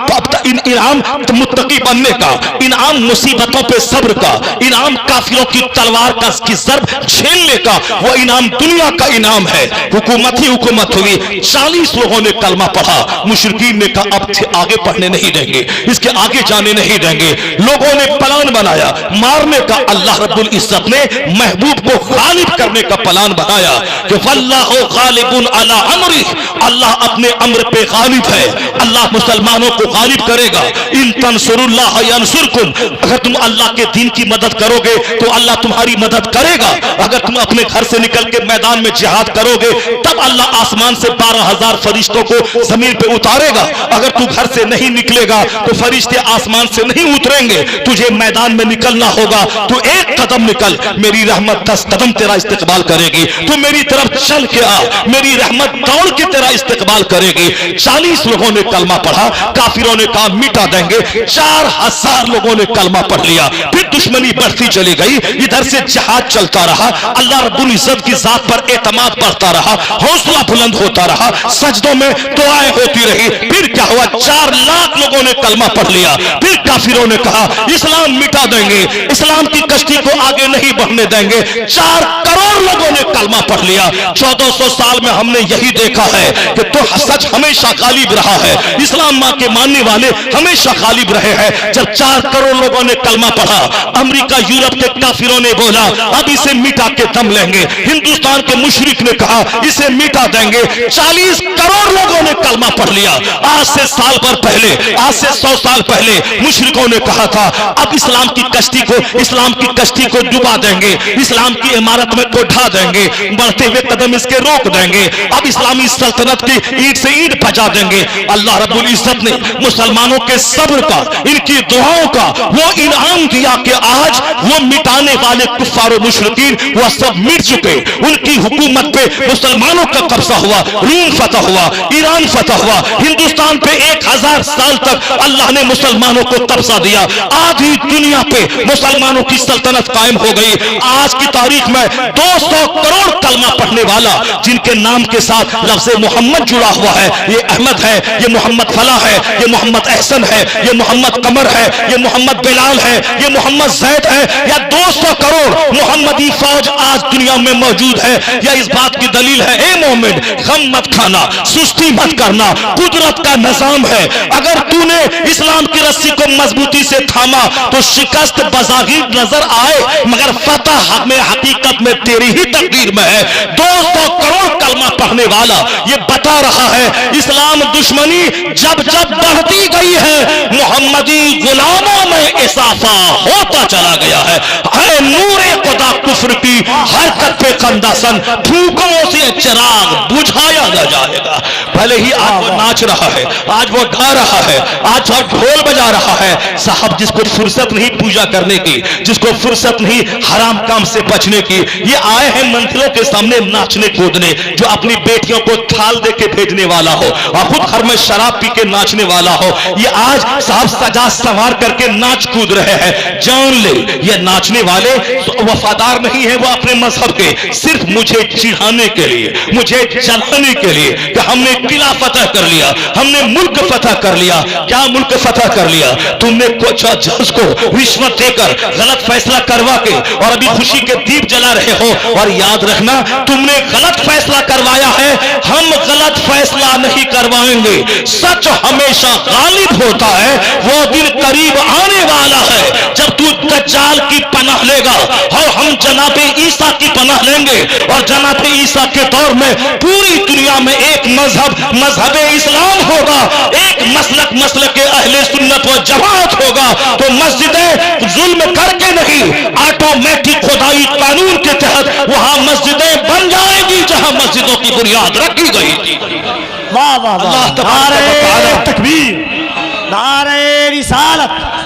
मुत्तकी बनने का, इनाम मुसीबतों पे सब्र का, इनाम काफिरों की तलवार का की ज़र्ब झेलने का, वो इनाम दुनिया का इनाम है। हुकूमत ही हुकूमत हुई। 40 लोगों ने कलमा पढ़ा। मुशरिकीन ने कहा अब आगे पढ़ने नहीं देंगे, इसके आगे जाने नहीं देंगे। लोगों ने प्लान बनाया मारने का। अल्लाह रब्बुल इज्जत ने महबूब को गालिब करने का प्लान बनाया कि वल्लाहु गालिबुन अला अमरी, अल्लाह अपने अम्र पे गालिब है। अल्लाह मुसलमानों को गालिब करेगा। इन तंसुरुल्लाह यंसुरकुम, अगर तुम अल्लाह के दीन की मदद करोगे तो अल्लाह तुम्हारी मदद करेगा। अगर तुम अपने घर से निकल के मैदान में जिहाद करोगे तब अल्लाह आसमान से 12,000 फरिश्तों को जमीन पे उतारेगा। अगर तू घर से नहीं निकलेगा तो फरिश्ते आसमान से नहीं उतरेंगे, तुझे मैदान में निकलना होगा। तू एक कदम निकल, मेरी रहमत 10 कदम तेरा इस्तेकबाल करेगी। तू मेरी तरफ चल के आ, मेरी रहमत दौड़ के तेरा इस्तेकबाल करेगी। 40 लोगों ने कलमा पढ़ा। काफिरों ने कहा मिटा देंगे। 4,000 लोगों ने कलमा पढ़ लिया। फिर दुश्मनी बढ़ती चली गई। इधर से जहाद चलता रहा। अल्लाह रब्बुल इज्जत की जात पर एतमाद बढ़ता रहा, हौसला बुलंद होता रहा, सजदों में दुआएं होती रही। फिर क्या हुआ? 4 लाख लोगों ने कलमा पढ़ लिया। फिर काफिरों ने कहा इस्लाम मिटा देंगे, इस्लाम की कश्ती को आगे नहीं बढ़ने देंगे। 4 करोड़ लोगों ने कलमा पढ़ लिया। 1400 साल में हमने यही देखा है कि तो सच हमेशा गालिब रहा है। इस्लाम मां के मानने वाले हमेशा गालिब रहे हैं। जब 4 करोड़ लोगों ने कलमा पढ़ा, अमेरिका यूरोप के काफिरों ने बोला अब इसे मिटा के दम लेंगे। हिंदुस्तान के मुशरिक ने कहा इसे मिटा देंगे। 40 करोड़ लोगों ने कलमा पढ़ लिया। आज से साल भर पहले, आज से 100 साल पहले मुशरिकों ने कहा था अब इस्लाम की कश्ती को डुबा देंगे, इस्लाम की इमारत में को ढा देंगे, बढ़ते हुए कदम इसके रोक देंगे, अब इस्लामी सल्तनत की ईंट से ईंट बजा देंगे। अल्लाह रब्बुल इज्जत ने मुसलमानों के सब्र का, इनकी दुआओं का वो इनाम दिया कि आज वो मिटाने वाले कुफ्फार और मुशरिकीन वह सब मिट चुके। उनकी हुकूमत पे मुसलमानों का कब्जा हुआ। रूम फतह हुआ, ईरान फतह हुआ। हिंदुस्तान पे 1000 साल तक अल्लाह ने मुसलमानों को कब्जा दिया। आधी दुनिया पे मुसलमानों की सल्तनत कायम हो गई। आज की तारीख में 200 करोड़ कलमा पढ़ने वाला जिनके नाम के साथ लफ्ज़ मोहम्मद जुड़ा हुआ है, ये अहमद है, ये मोहम्मद फला है, ये मोहम्मद एहसन है, ये मोहम्मद कमर है, ये मोहम्मद बिलाल है, ये मोहम्मद जैद है, या 200 करोड़ मोहम्मदी फौज आज दुनिया में मौजूद है। या इस बात की दलील है ए मोमिन, गम मत खाना, सुस्ती मत करना, कुदरत का निजाम है। अगर तूने इस्लाम की रस्सी को मजबूती से थामा तो शिकस्त बज़ाहिर नजर आए मगर फतह में हकीकत में तेरी ही तकदीर में है। 200 करोड़ कलमा पढ़ने वाला ये बता रहा है इस्लाम दुश्मनी जब जब बढ़ती गई है मोहम्मदी गुलामों में इजाफा होता चला गया है। नूरे खुदा कुफ्र की हरकत पे कंदासन फूकों से चिराग बुझाया न जाएगा। भले ही आज वो नाच रहा है, आज वो गा रहा है, आज वो ढोल बजा रहा है। साहब जिसको फुर्सत नहीं पूजा करने की, जिसको फुर्सत नहीं हराम काम से बचने की, ये आए हैं मंदिरों के सामने नाचने कूदने। जो अपनी बेटियों को थाल दे के भेजने वाला हो और खुद घर में शराब पी के नाचने वाला हो, ये आज साहब सजा संवार करके नाच कूद रहे हैं। जान ले ये नाचने वाले वफादार नहीं है वो अपने मजहब के, सिर्फ मुझे चिढ़ाने के लिए, मुझे जलाने के लिए कि हमने किला फतह कर लिया, हमने मुल्क फतह कर लिया। क्या मुल्क फतह कर लिया? तुमने कुछ जज को रिश्वत देकर गलत फैसला करवा के और अभी खुशी के दीप जला रहे हो। और याद रखना तुमने गलत फैसला करवाया है, हम गलत फैसला नहीं करवाएंगे। सच हमेशा गालिब होता है। वो दिन करीब आने वाला है जब तू दज्जाल की पनाह लेगा और हम जनाबे ईसा की पनाह लेंगे। और जनाबे ईसा के दौर में पूरी दुनिया में एक मजहब इस्लाम होगा, एक मसलक अहले सुन्नत व जमात होगा। तो मस्जिदें जुल्म करके नहीं, ऑटोमेटिक खुदाई कानून के तहत वहां मस्जिदें बन जाएगी जहां जहां मस्जिदों की बुनियाद रखी गई थी। वाह वाह वाह, नारे तकबीर, नारे रिसालत।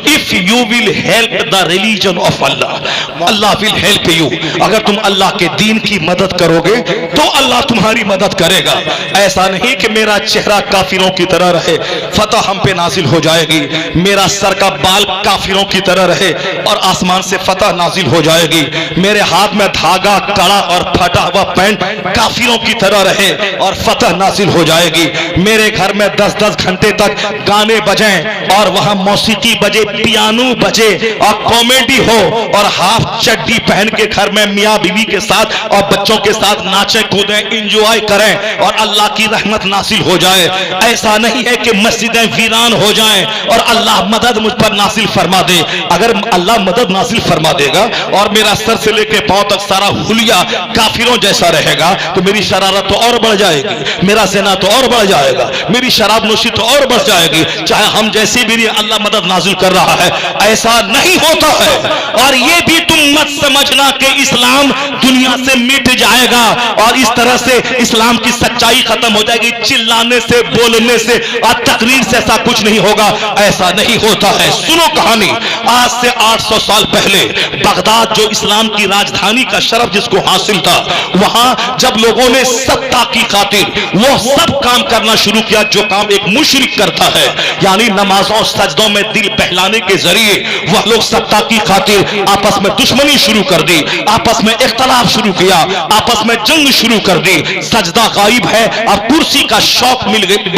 If you will help the religion of Allah, Allah will help you. अगर तुम अल्लाह के दीन की मदद करोगे तो अल्लाह तुम्हारी मदद करेगा। ऐसा नहीं कि मेरा चेहरा काफिरों की तरह रहे, फतह हम पे नाजिल हो जाएगी, मेरा सर का बाल काफिरों की तरह रहे और आसमान से फतह नाजिल हो जाएगी, मेरे हाथ में धागा, कड़ा और फटा हुआ पैंट काफिरों की तरह रहे और फतह नाजिल हो जाएगी, मेरे घर में 10-10 घंटे तक गाने बजें और वहां मौसीकी बजे, पियानो बजे और कॉमेडी हो और हाफ चड्डी पहन के घर में मियां बीवी के साथ और बच्चों के साथ नाचें कूदें, एंजॉय करें और अल्लाह की रहमत नासिल हो जाए। ऐसा नहीं है कि मस्जिदें वीरान हो जाएं और अल्लाह मदद मुझ पर नासिल फरमा दे। अगर अल्लाह मदद नासिल फरमा देगा और मेरा सर से लेकर पांव तक सारा हुलिया काफिरों जैसा रहेगा तो मेरी शरारत तो और बढ़ जाएगी, मेरा ज़िना तो और बढ़ जाएगा, मेरी शराब नोशी तो और बढ़ जाएगी, चाहे हम जैसे भी अल्लाह मदद नाजिल कर रहा है। ऐसा नहीं होता है। और ये भी तुम मत समझना कि इस्लाम दुनिया से मिट जाएगा और इस तरह से इस्लाम की सच्चाई खत्म हो जाएगी, चिल्लाने से, बोलने से और तकरीर से ऐसा कुछ नहीं होगा। ऐसा नहीं होता है। सुनो कहानी, आज से 800 साल पहले बगदाद जो इस्लाम की राजधानी का शरफ जिसको हासिल था, वहां जब लोगों ने सत्ता की खातिर वो सब काम करना शुरू किया जो काम एक मुशरिक करता है, यानी नमाजों सजदों में दिल बहलाने के जरिए वह लोग सत्ता की खातिर आपस में दुश्मनी शुरू कर दी, आपस में इख्तलाफ शुरू किया, आपस में जंग शुरू कर दी। सजदा गायब है, अब कुर्सी का शौक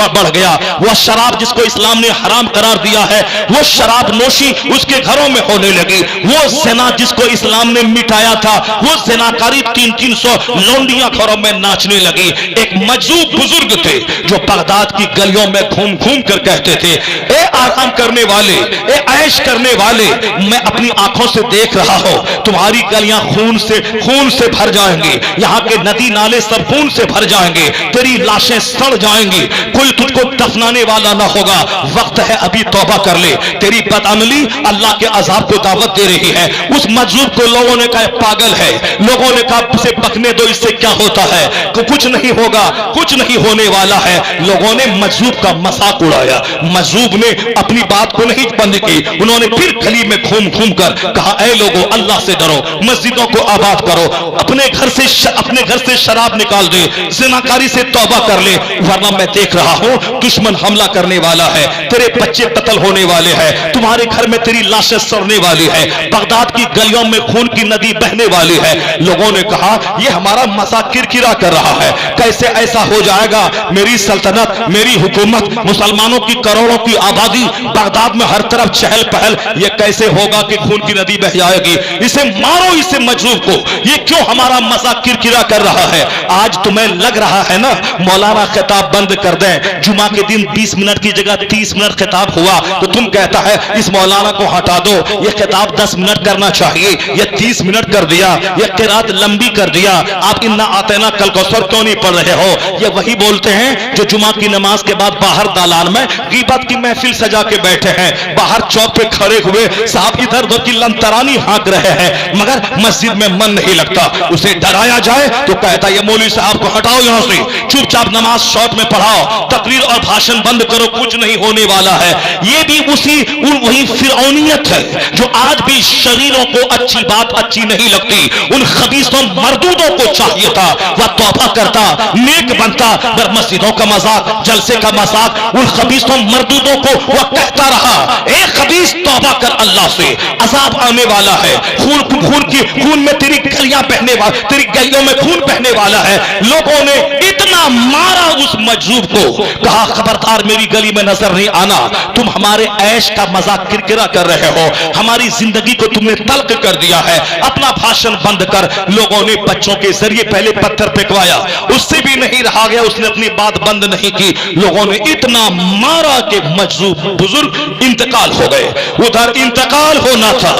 बढ़ गया। वह शराब जिसको इस्लाम ने हराम करार दिया है, वो शराब नोशी उसके घरों में होने लगी। वो ज़िना जिसको इस्लाम ने मिटाया था, वो ज़िनाकारी 300-300 लौंडियां घरों में नाचने लगी। एक मजूब बुजुर्ग थे जो बगदाद की गलियों में घूम घूम कर कहते थे, ए आराम करने वाले, ए ऐश करने वाले, मैं अपनी आंखों से देख रहा हूं तुम्हारी गलियां खून से भर जाएंगी, यहाँ के नदी नाले सब खून से भर जाएंगे, तेरी लाशें सड़ जाएंगी, कोई तुझको दफनाने वाला ना होगा। वक्त है अभी तौबा कर ले, तेरी बदअमली अल्लाह के अजाब को दावत दे रही है। उस मजलूम को लोगों ने कहा पागल है, लोगों ने कहा इसे पकने दो, इससे क्या होता है, कुछ नहीं होगा, कुछ नहीं होने वाला है। लोगों ने मजलूम का मजाक उड़ाया। मजलूम ने अपनी बात को नहीं बंद की, उन्होंने फिर गली में घूम घूम कर कहा, ऐ लोगों अल्लाह से डरो, मस्जिदों को आबाद करो, अपने घर से शराब निकाल दे, ज़िनाकारी से तौबा कर ले, वरना मैं देख रहा हूं दुश्मन हमला करने वाला है, तेरे बच्चे कत्ल होने वाले हैं, तुम्हारे घर में तेरी लाशें सड़ने वाली है, बगदाद की गलियों में खून की नदी बहने वाली है। लोगों ने कहा यह हमारा मजाक किरकिरा कर रहा है, कैसे ऐसा हो जाएगा, मेरी सल्तनत, मेरी हुकूमत, मुसलमानों की करोड़ों की आबादी, बगदाद में हर तरफ चहल पहल, ये कैसे होगा कि खून की नदी बह जाएगी, इसे मारो, इसे मजलूम को, ये क्यों हमारा मजाक किरकिरा कर रहा है। आज तुम्हें लग रहा है ना मौलाना खिताब बंद कर दें, जुमा के दिन 20 मिनट की जगह 30 मिनट खिताब हुआ तो तुम कहता है इस मौलाना को हटा दो, ये खिताब 10 मिनट करना चाहिए, ये 30 मिनट कर दिया, ये किरात लंबी कर दिया, आप इन्ना आतेना कल कौसर क्यों नहीं पढ़ रहे हो। ये वही बोलते हैं जो जुमा की नमाज के बाद बाहर दालान में गीबत की महफिल सजा के बैठे हैं, बाहर चौक पे खड़े हुए साहब इधर उधर की लंतरानी हाँक रहे हैं, मगर मस्जिद में मन नहीं लगता। उसे डराया जाए तो कहता ये मौलवी साहब को हटाओ यहां से, चुपचाप नमाज शॉर्ट में पढ़ाओ, तकरीर और भाषण बंद करो, कुछ नहीं होने वाला है। ये भी वही फिरौनियत है जो आज भी शरीरों को अच्छी बात अच्छी नहीं लगती। उन खबीसों मर्दूदों को चाहिए था वह तौबा करता, नेक बनता, पर मस्जिदों का मजाक, जलसे का मजाक, उन खबीसों मर्दूदों को वह कहता रहा, ए खबीस तौबा कर, अल्लाह से अजाब आने वाला है, खून में तेरी गलियां बहने वाला, तेरी गलियों में खून बहने वाला है। लोगों ने इतना मारा उस मजलूम को, कहा खबरदार मेरी गली में नजर नहीं आना, तुम हमारे ऐश का मजाक किरकिरा कर रहे हो, हमारी जिंदगी को तुमने तल्ख कर दिया है, अपना भाषण बंद कर। लोगों ने बच्चों के जरिए पहले पत्थर फेंकवाया, उससे भी नहीं रहा गया, उसने अपनी बात बंद नहीं की। लोगों ने इतना मारा कि मजलूम बुजुर्ग इंतकाल हो गए। उधर इंतकाल होना था,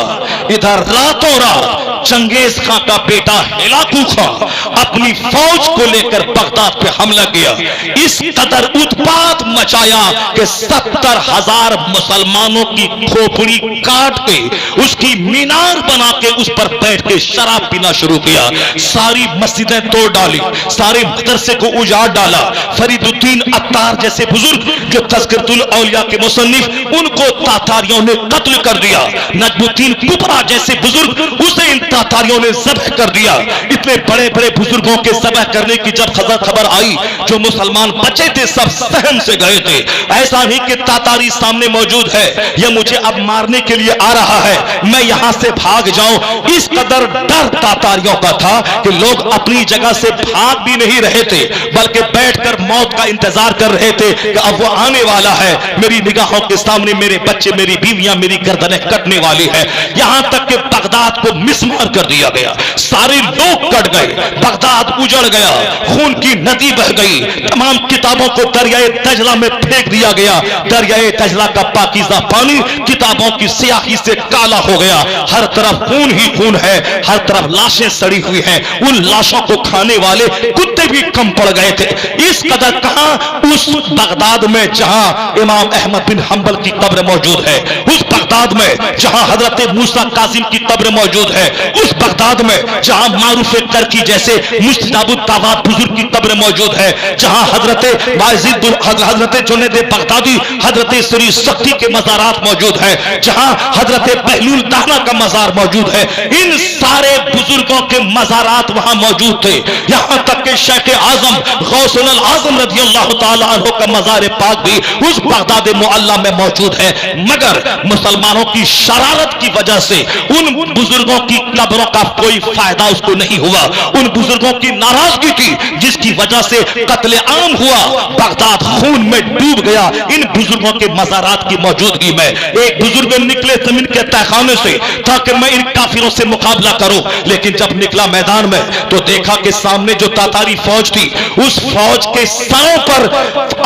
इधर रातों रात चंगेज खां का बेटा हिलाकू खां अपनी फौज को लेकर बगदाद पे हमला किया। इस कदर उत्पात मचाया कि 70,000 मुसलमानों की खोपड़ी काट के उसकी मीनार बना के उस पर बैठ के शराब पीना शुरू किया। सारी मस्जिदें तोड़ डाली, सारे मदरसे को उजाड़ डाला। फरीदुद्दीन अत्तार जैसे बुजुर्ग जो तज़किरतुल औलिया के मुसन्निफ, उनको तातारियों ने कत्ल कर दिया। नजमुद्दीन कुबरा जैसे बुजुर्ग, उसे इन तातारियों ने ज़ब्ह कर दिया। इतने बड़े बड़े बुजुर्गों के ज़ब्ह करने की जब खबर आई, जो मुसलमान बचे थे सब सहम से गए थे। ऐसा नहीं कि तातारी सामने मौजूद है, यह मुझे अब मारने के लिए आ रहा है, मैं यहां से भाग जाऊं। इस कदर डर तातारियों का था कि लोग अपनी जगह से भाग भी नहीं रहे थे, बल्कि बैठकर मौत का इंतजार कर रहे थे कि अब वो आने वाला है, मेरी निगाहों के सामने मेरे बच्चे, मेरी बीवियां, मेरी गर्दनें कटने वाली है। यहां तक कि बगदाद को मिसमार कर दिया गया, सारे लोग कट गए, बगदाद उजड़ गया, खून की नदी बह गई, तमाम किताबों को दरियाए दजला में फेंक दिया गया। दरियाए दजला का पाकीज़ा पानी किताबों की स्याही से काला हो गया। हर तरफ खून ही खून है, हर तरफ लाशें सड़ी हुई हैं। उन लाशों को खाने वाले कुत्ते भी कम पड़ गए थे। इस कदर कहां, उस बगदाद में जहां इमाम अहमद बिन हंबल की कब्र मौजूद है, उस बगदाद में जहां हजरत मूसा कासिम की कब्र मौजूद है, उस बगदाद में जहां मारूफ करकी जैसे मुस्तजाबुत दावात बुजुर्ग की कब्र मौजूद है, जहां हजरत जुनैद बगदादी, हजरत सरी सख्ती के मज़ारात मौजूद है, जहां हजरत बहलूल दाना का मज़ार मौजूद है, इन सारे बुजुर्गों के मज़ारात वहां मौजूद थे। यहां तक कि शेख आजम गौसुल आजम रज़ी अल्लाह ताला अन्हु का मज़ार पाक भी उस बगदाद मुअल्ला में मौजूद है। मगर मुसलमानों की शरारत की वजह से उन बुजुर्गों की कब्रों का कोई फायदा उसको नहीं हुआ। उन बुजुर्गों की नाराजगी थी जिसकी वजह से कत्ले आम हुआ, बगदाद खून में डूब गया इन बुजुर्गों के मज़ारात की मौजूदगी में। एक बुजुर्ग निकले जमीन के तहखाने से ताकि मैं इन काफिरों से मुकाबला करूं, लेकिन जब निकला मैदान में तो देखा कि सामने जो तातारी फौज थी, उस फौज के सरों पर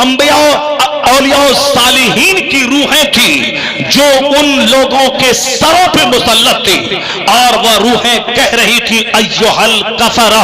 अंबिया औलिया सालिहीन की रूहें थी जो उन लोगों के सरों पे मुसल्लत थी, और वह रूहें कह रही थी अय्युहल कफरा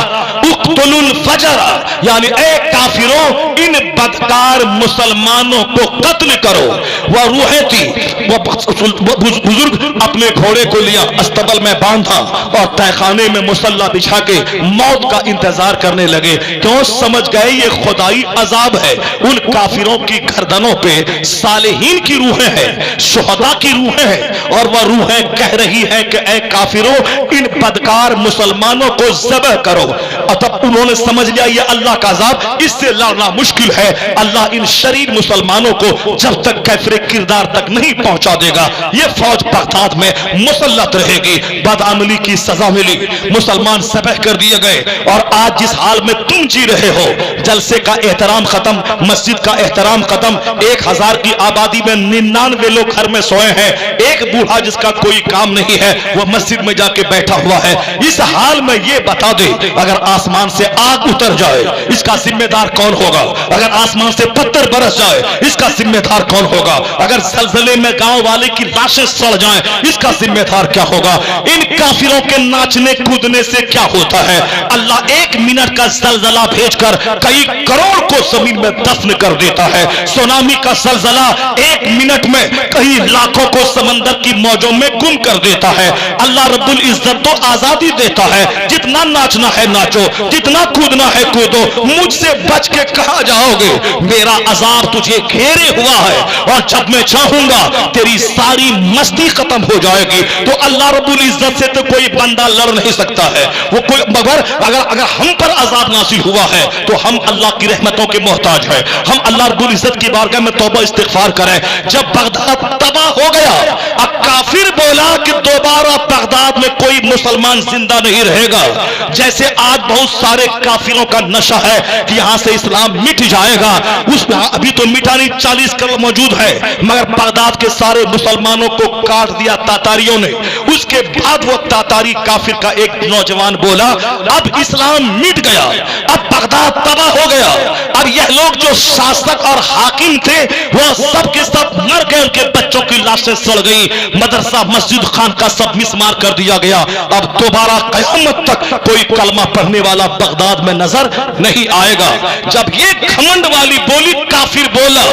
उक्तुलुल फजरा, यानी ए काफिरों इन बदकार मुसलमानों को कत्ल करो। वह रूहें थी। वह बुजुर्ग अपने घोड़े को लिया, अस्तबल में बांधा और तहखाने में मुसल्ला बिछा के मौत का इंतजार करने लगे। क्यों? समझ गए ये खुदाई अजाब है। उन काफिरों की गर्दनों पे सालिहीन की रूहें हैं, शुहदा की रूहें हैं, और वह रूहें कह रही हैं कि ऐ काफिरों इन बदकार मुसलमानों को ज़ब्ह करो। और तब उन्होंने समझ लिया ये अल्लाह का अजाब, इससे लड़ना मुश्किल है। अल्लाह इन शरीर मुसलमानों को जब तक कैफरे किरदार तक नहीं पहुंचा देगा, ये फौज बगदाद में मुसल्लत रहेगी। बदअमली की सजा मिली, मुसलमान ज़ब्ह कर दिए गए। और आज जिस हाल में तुम जी रहे हो, जलसे का एहतराम खत्म, मस्जिद का एहतराम खत्म, 1000 की आबादी में 99 लोग घर में सोए हैं, एक बूढ़ा जिसका कोई काम नहीं है वो मस्जिद में जाके बैठा हुआ है। इस हाल में ये बता दे, अगर आसमान से आग उतर जाए इसका जिम्मेदार कौन होगा? अगर आसमान से पत्थर बरस जाए इसका जिम्मेदार कौन होगा? अगर ज़लज़ले में गांव वाले की लाशें सड़ जाएं इसका जिम्मेदार क्या होगा? इन काफिरों के नाचने कूदने से क्या होता है? अल्लाह 1 मिनट का ज़लज़ला भेजकर कई करोड़ को जमीन में दफन कर देता है। सुनामी का ज़लज़ला 1 मिनट में कई लाखों को समंदर की मौजों में गुम कर देता है। अल्लाह रब्बुल इज्जत तो आजादी देता है, जितना नाचना है नाचो, जितना कूदना है कूदो, मुझसे बच के कहां जाओगे? मेरा अजाब तुझे घेरे हुआ है और जब मैं चाहूंगा तेरी सारी मस्ती खत्म हो जाएगी। तो अल्लाह रब्बुल इज्जत से तो कोई बंदा लड़ नहीं सकता है। वो कोई मगर अगर हम पर अजाब नासिल हुआ है तो हम अल्लाह की रहमतों के मोहताज हैं। हम अल्लाह रब्बुल इज्जत की बारगाह में तौबा इस्तिगफार करें। जब बगदाद तबाह हो गया, अब काफिर बोला कि दोबारा बगदाद में कोई मुसलमान जिंदा नहीं रहेगा। जैसे आज बहुत सारे काफिरों का नशा है कि यहां से इस्लाम मिट जाएगा, उसमें अभी तो मिटा नहीं, 40 करोड़ मौजूद है, मगर बगदाद के सारे मुसलमानों को काट दिया तातारियों ने। उस کے بعد وہ تاتاری کافر کا ایک نوجوان بولا اب اسلام مٹ گیا، اب بغداد تباہ ہو گیا، اب یہ لوگ جو شاسک اور حاکم تھے وہ سب کے سب مر گئے، ان کے بچوں کی لاشیں سڑ گئی، مدرسہ مسجد خان کا سب مسمار کر دیا گیا، اب دوبارہ قیامت تک کوئی کلمہ پڑھنے والا بغداد میں نظر نہیں آئے گا۔ جب یہ گھمنڈ والی بولی کافر بولا،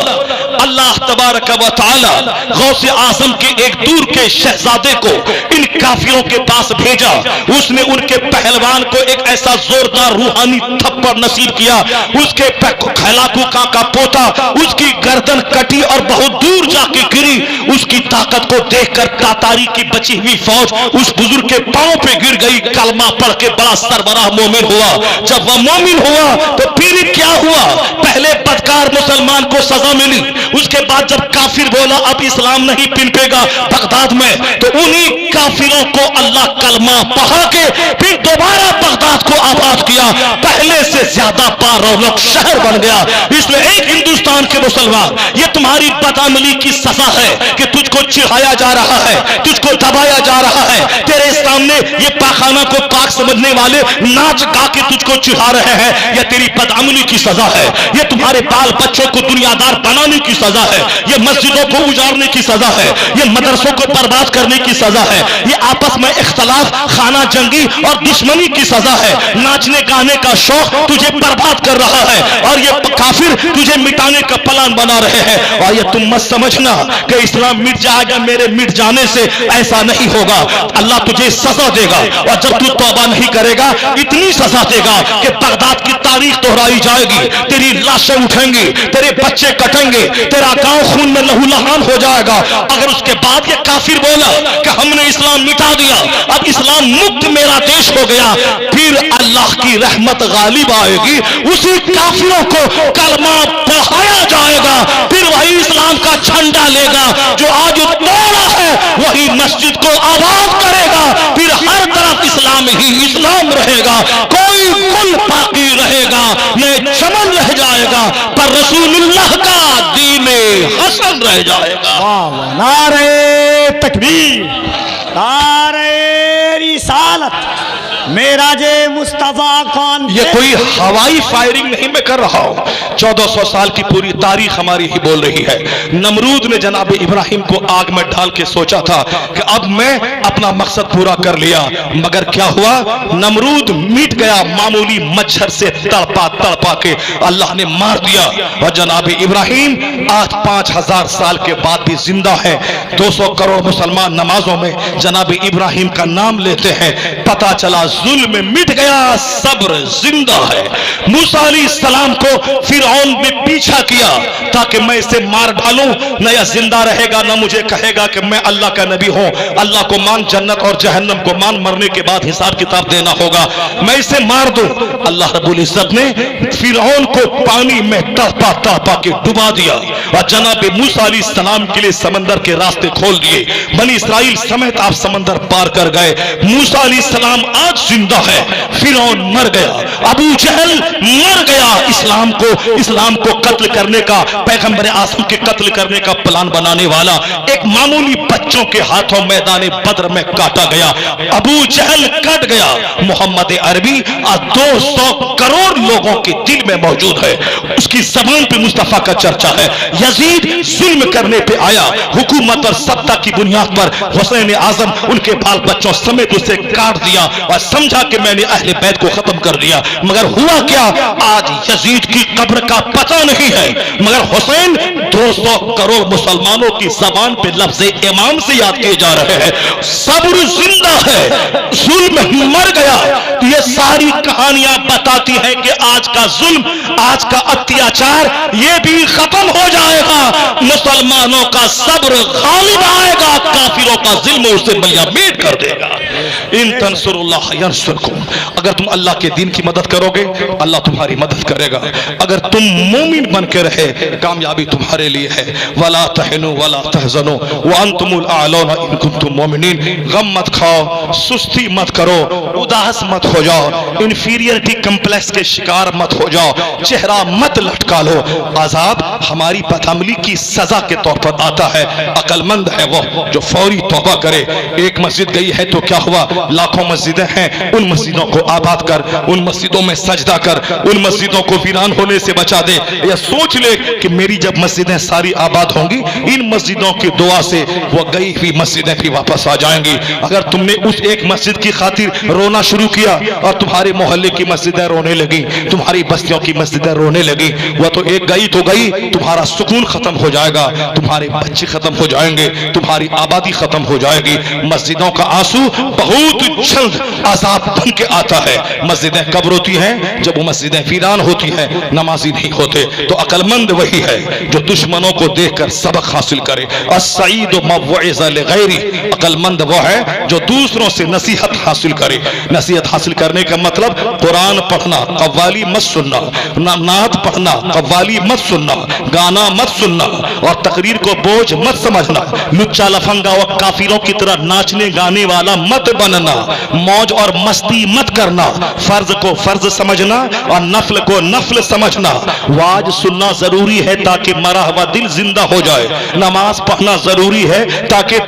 اللہ تبارک و تعالی غوث اعظم کے ایک دور کے شہزادے کو ان کافروں کے پاس بھیجا، اس نے ان کے پہلوان کو ایک ایسا زوردار روحانی تھپڑ نصیب کیا، اس کے ہلاکو کا پوتا اس کی گردن کٹی اور بہت دور جا کے گری، اس کی طاقت کو دیکھ کر تاتاری کی بچی ہوئی فوج اس بزرگ کے پاؤں پہ گر گئی، کلمہ پڑھ کے بڑا سربراہ مومن ہوا۔ جب وہ مومن ہوا تو پھر کیا ہوا؟ پہلے بدکار مسلمان کو سزا ملی، اس کے بعد جب کافر بولا اب اسلام نہیں پنپے گا بغداد میں، تو انہی کافروں کو اللہ کلمہ پڑھا کے پھر دوبارہ بغداد کو آباد کیا، پہلے سے زیادہ پارولک شہر بن گیا۔ اس لیے ایک ہندوستان کے مسلمان، یہ تمہاری بدعملی کی سزا ہے کہ تجھ کو چڑھایا جا رہا ہے، تجھ کو دبایا جا رہا ہے، تیرے سامنے یہ پاخانہ کو پاک سمجھنے والے ناچ گا کے تجھ کو چڑھا رہے ہیں، یہ تیری بدعملی کی سزا ہے، یہ تمہارے بال بچوں کو دنیا دار بنانے کی سزا ہے، یہ مسجدوں کو اجارنے کی سزا ہے، یہ مدرسوں کو برباد کرنے کی سزا ہے، یہ آپس میں اختلاف، خانہ جنگی اور دشمنی کی سزا ہے، ناچنے گانے کا شوق تجھے برباد کر رہا ہے اور یہ کافر تجھے مٹانے کا پلان بنا رہے ہیں۔ اور یہ تم مت سمجھنا کہ اسلام مٹ جائے گا میرے مٹ جانے سے، ایسا نہیں ہوگا، اللہ تجھے سزا دے گا، اور جب تو توبہ نہیں کرے گا اتنی سزا دے گا کہ بغداد کی تاریخ دہرائی جائے گی، تیری لاشیں اٹھیں گی، تیرے بچے کٹیں گے، تیرا گاؤں خون میں لہو لہان ہو جائے گا۔ اگر اس کے بعد یہ کافر بولا کہ ہم نے اسلام مٹا دیا، اب اسلام مکت میرا دیش ہو گیا، پھر اللہ کی رحمت غالب آئے گی، اسی کافروں کو کلمہ پڑھایا جائے گا، پھر وہی اسلام کا جھنڈا لے گا، جو آج توڑا ہے وہی مسجد کو آباد کرے گا، پھر ہر طرف اسلام ہی اسلام رہے گا، کوئی گل باقی رہے گا، نہ چمن رہ جائے گا، پر رسول اللہ کا دین حسن رہ جائے گا۔ نعرہ تکبیر، نعرہ رسالت، معراج مصطفیٰ کون؟ یہ کوئی ہوائی فائرنگ نہیں میں کر رہا ہوں، 1400 سال کی پوری تاریخ ہماری ہی بول رہی ہے۔ نمرود نے جناب ابراہیم کو آگ میں ڈال کے سوچا تھا کہ اب میں اپنا مقصد پورا کر لیا، مگر کیا ہوا؟ نمرود مٹ گیا، معمولی مچھر سے تڑپا تڑپا کے اللہ نے مار دیا، اور جناب ابراہیم آج 5000 سال کے بعد بھی زندہ ہے۔ 200 کروڑ مسلمان نمازوں میں جناب ابراہیم کا نام لیتے ہیں، پتہ چلا ظلم مٹ گیا، صبر زندہ ہے۔ موسیٰ علیہ السلام کو فرعون نے پیچھا کیا تاکہ میں اسے مار ڈالوں، نہ یہ زندہ رہے گا نہ مجھے کہے گا کہ میں اللہ کا نبی ہوں، اللہ کو مان، جنت اور جہنم کو مان، مرنے کے بعد حساب کتاب دینا ہوگا، میں اسے مار دوں۔ اللہ رب العزت نے فرعون کو پانی میں تڑپا تڑپا کے ڈبا دیا، اور جناب موسیٰ علیہ السلام کے لیے سمندر کے راستے کھول دیے، بنی اسرائیل سمیت آپ سمندر پار کر گئے۔ موسیٰ علیہ السلام آج زندہ ہے، فرعون مر گیا، ابو جہل مر گیا، اسلام کو قتل کرنے کا، پیغمبر اعظم کے قتل کرنے کا پلان بنانے والا ایک معمولی بچوں کے ہاتھوں میدان بدر میں کاٹا گیا، ابو جہل کٹ گیا۔ محمد عربی آج 200 کروڑ لوگوں کے دل میں موجود ہے، اس کی زبان پہ مصطفیٰ کا چرچا ہے۔ یزید ظلم کرنے پہ آیا، حکومت اور سطح کی بنیاد پر حسین اعظم ان کے بال بچوں سمیت اسے کاٹ دیا اور سمجھا کہ میں نے اہل بیت کو ختم کر دیا، مگر ہوا کیا؟ آج یزید کی قبر کا پتہ نہیں ہے، مگر حسین 200 کروڑ مسلمانوں کی زبان پہ لفظ امام سے یاد کیے جا رہے ہیں۔ صبر زندہ ہے، ظلم مر گیا۔ یہ ساری کہانیاں بتاتی ہیں کہ آج کا ظلم، آج کا اتیاچار یہ بھی ختم ہو جائے گا، مسلمانوں کا صبر غالب آئے گا، کافروں کا ظلم اسے ملیا میٹ کر دے گا۔ ان تنصر اللہ ینصرکم، اگر تم اللہ کے دین کی مدد کرو گے اللہ تمہاری مدد کرے گا، اگر تم مومن بن کے رہے کامیابی تمہارے لیے ہے۔ ولا تہنوا ولا تحزنوا وانتم الاعلون ان کنتم مؤمنین، غم مت کھاؤ، سستی مت کرو، اداس مت ہو جاؤ، انفیریئرٹی کمپلیکس کے شکار مت ہو جاؤ، چہرہ مت لٹکا لو۔ عذاب ہماری بدعملی کی سزا کے طور پر آتا ہے، عقل مند ہے وہ جو فوری طور तौबा करे। एक मस्जिद गई है तो क्या हुआ, लाखों मस्जिदें हैं, उन मस्जिदों को आबाद कर, उन मस्जिदों में सजदा कर, उन मस्जिदों को वीरान होने से बचा दे। या सोच ले कि मेरी जब मस्जिदें सारी आबाद होंगी, इन मस्जिदों की दुआ से वो गई हुई मस्जिदें भी वापस आ जाएंगी। अगर तुमने उस एक मस्जिद की खातिर रोना शुरू किया और तुम्हारे मोहल्ले की मस्जिदें रोने लगी, तुम्हारी बस्तियों की मस्जिदें रोने लगी, वह तो एक गई तो गई, तुम्हारा सुकून खत्म हो जाएगा, तुम्हारे बच्चे खत्म हो जाएंगे, तुम्हारी आबादी खत्म हो जाएगी। मस्जिदों का आंसू बहुत जल्द अजाब बन के आता है। मस्जिदें कब रोती हैं, जब वो मस्जिदें वीरान होती हैं, नमाजी नहीं होते। तो अक्लमंद वही है जो दुश्मनों को देखकर सबक हासिल करे। अस्सईद मवइज़ा लिगैरी, अक्लमंद वो है जो दूसरों से नसीहत हासिल करे। नसीहत हासिल करने का मतलब कुरान पढ़ना, कव्वाली मत सुनना, नात पढ़ना, कव्वाली मत सुनना, गाना मत सुनना और तकरीर को बोझ मत समझना, लुच्चा लफंगा व काफिरों की तरह नाचने गाने वाला मत बनना, मौज और मस्ती मत करना, फर्ज को फर्ज समझना और नफल को नफल समझना। वाज सुनना जरूरी है ताकि मरा हुआ दिल जिंदा हो जाए, नमाज पढ़ना जरूरी है ताकि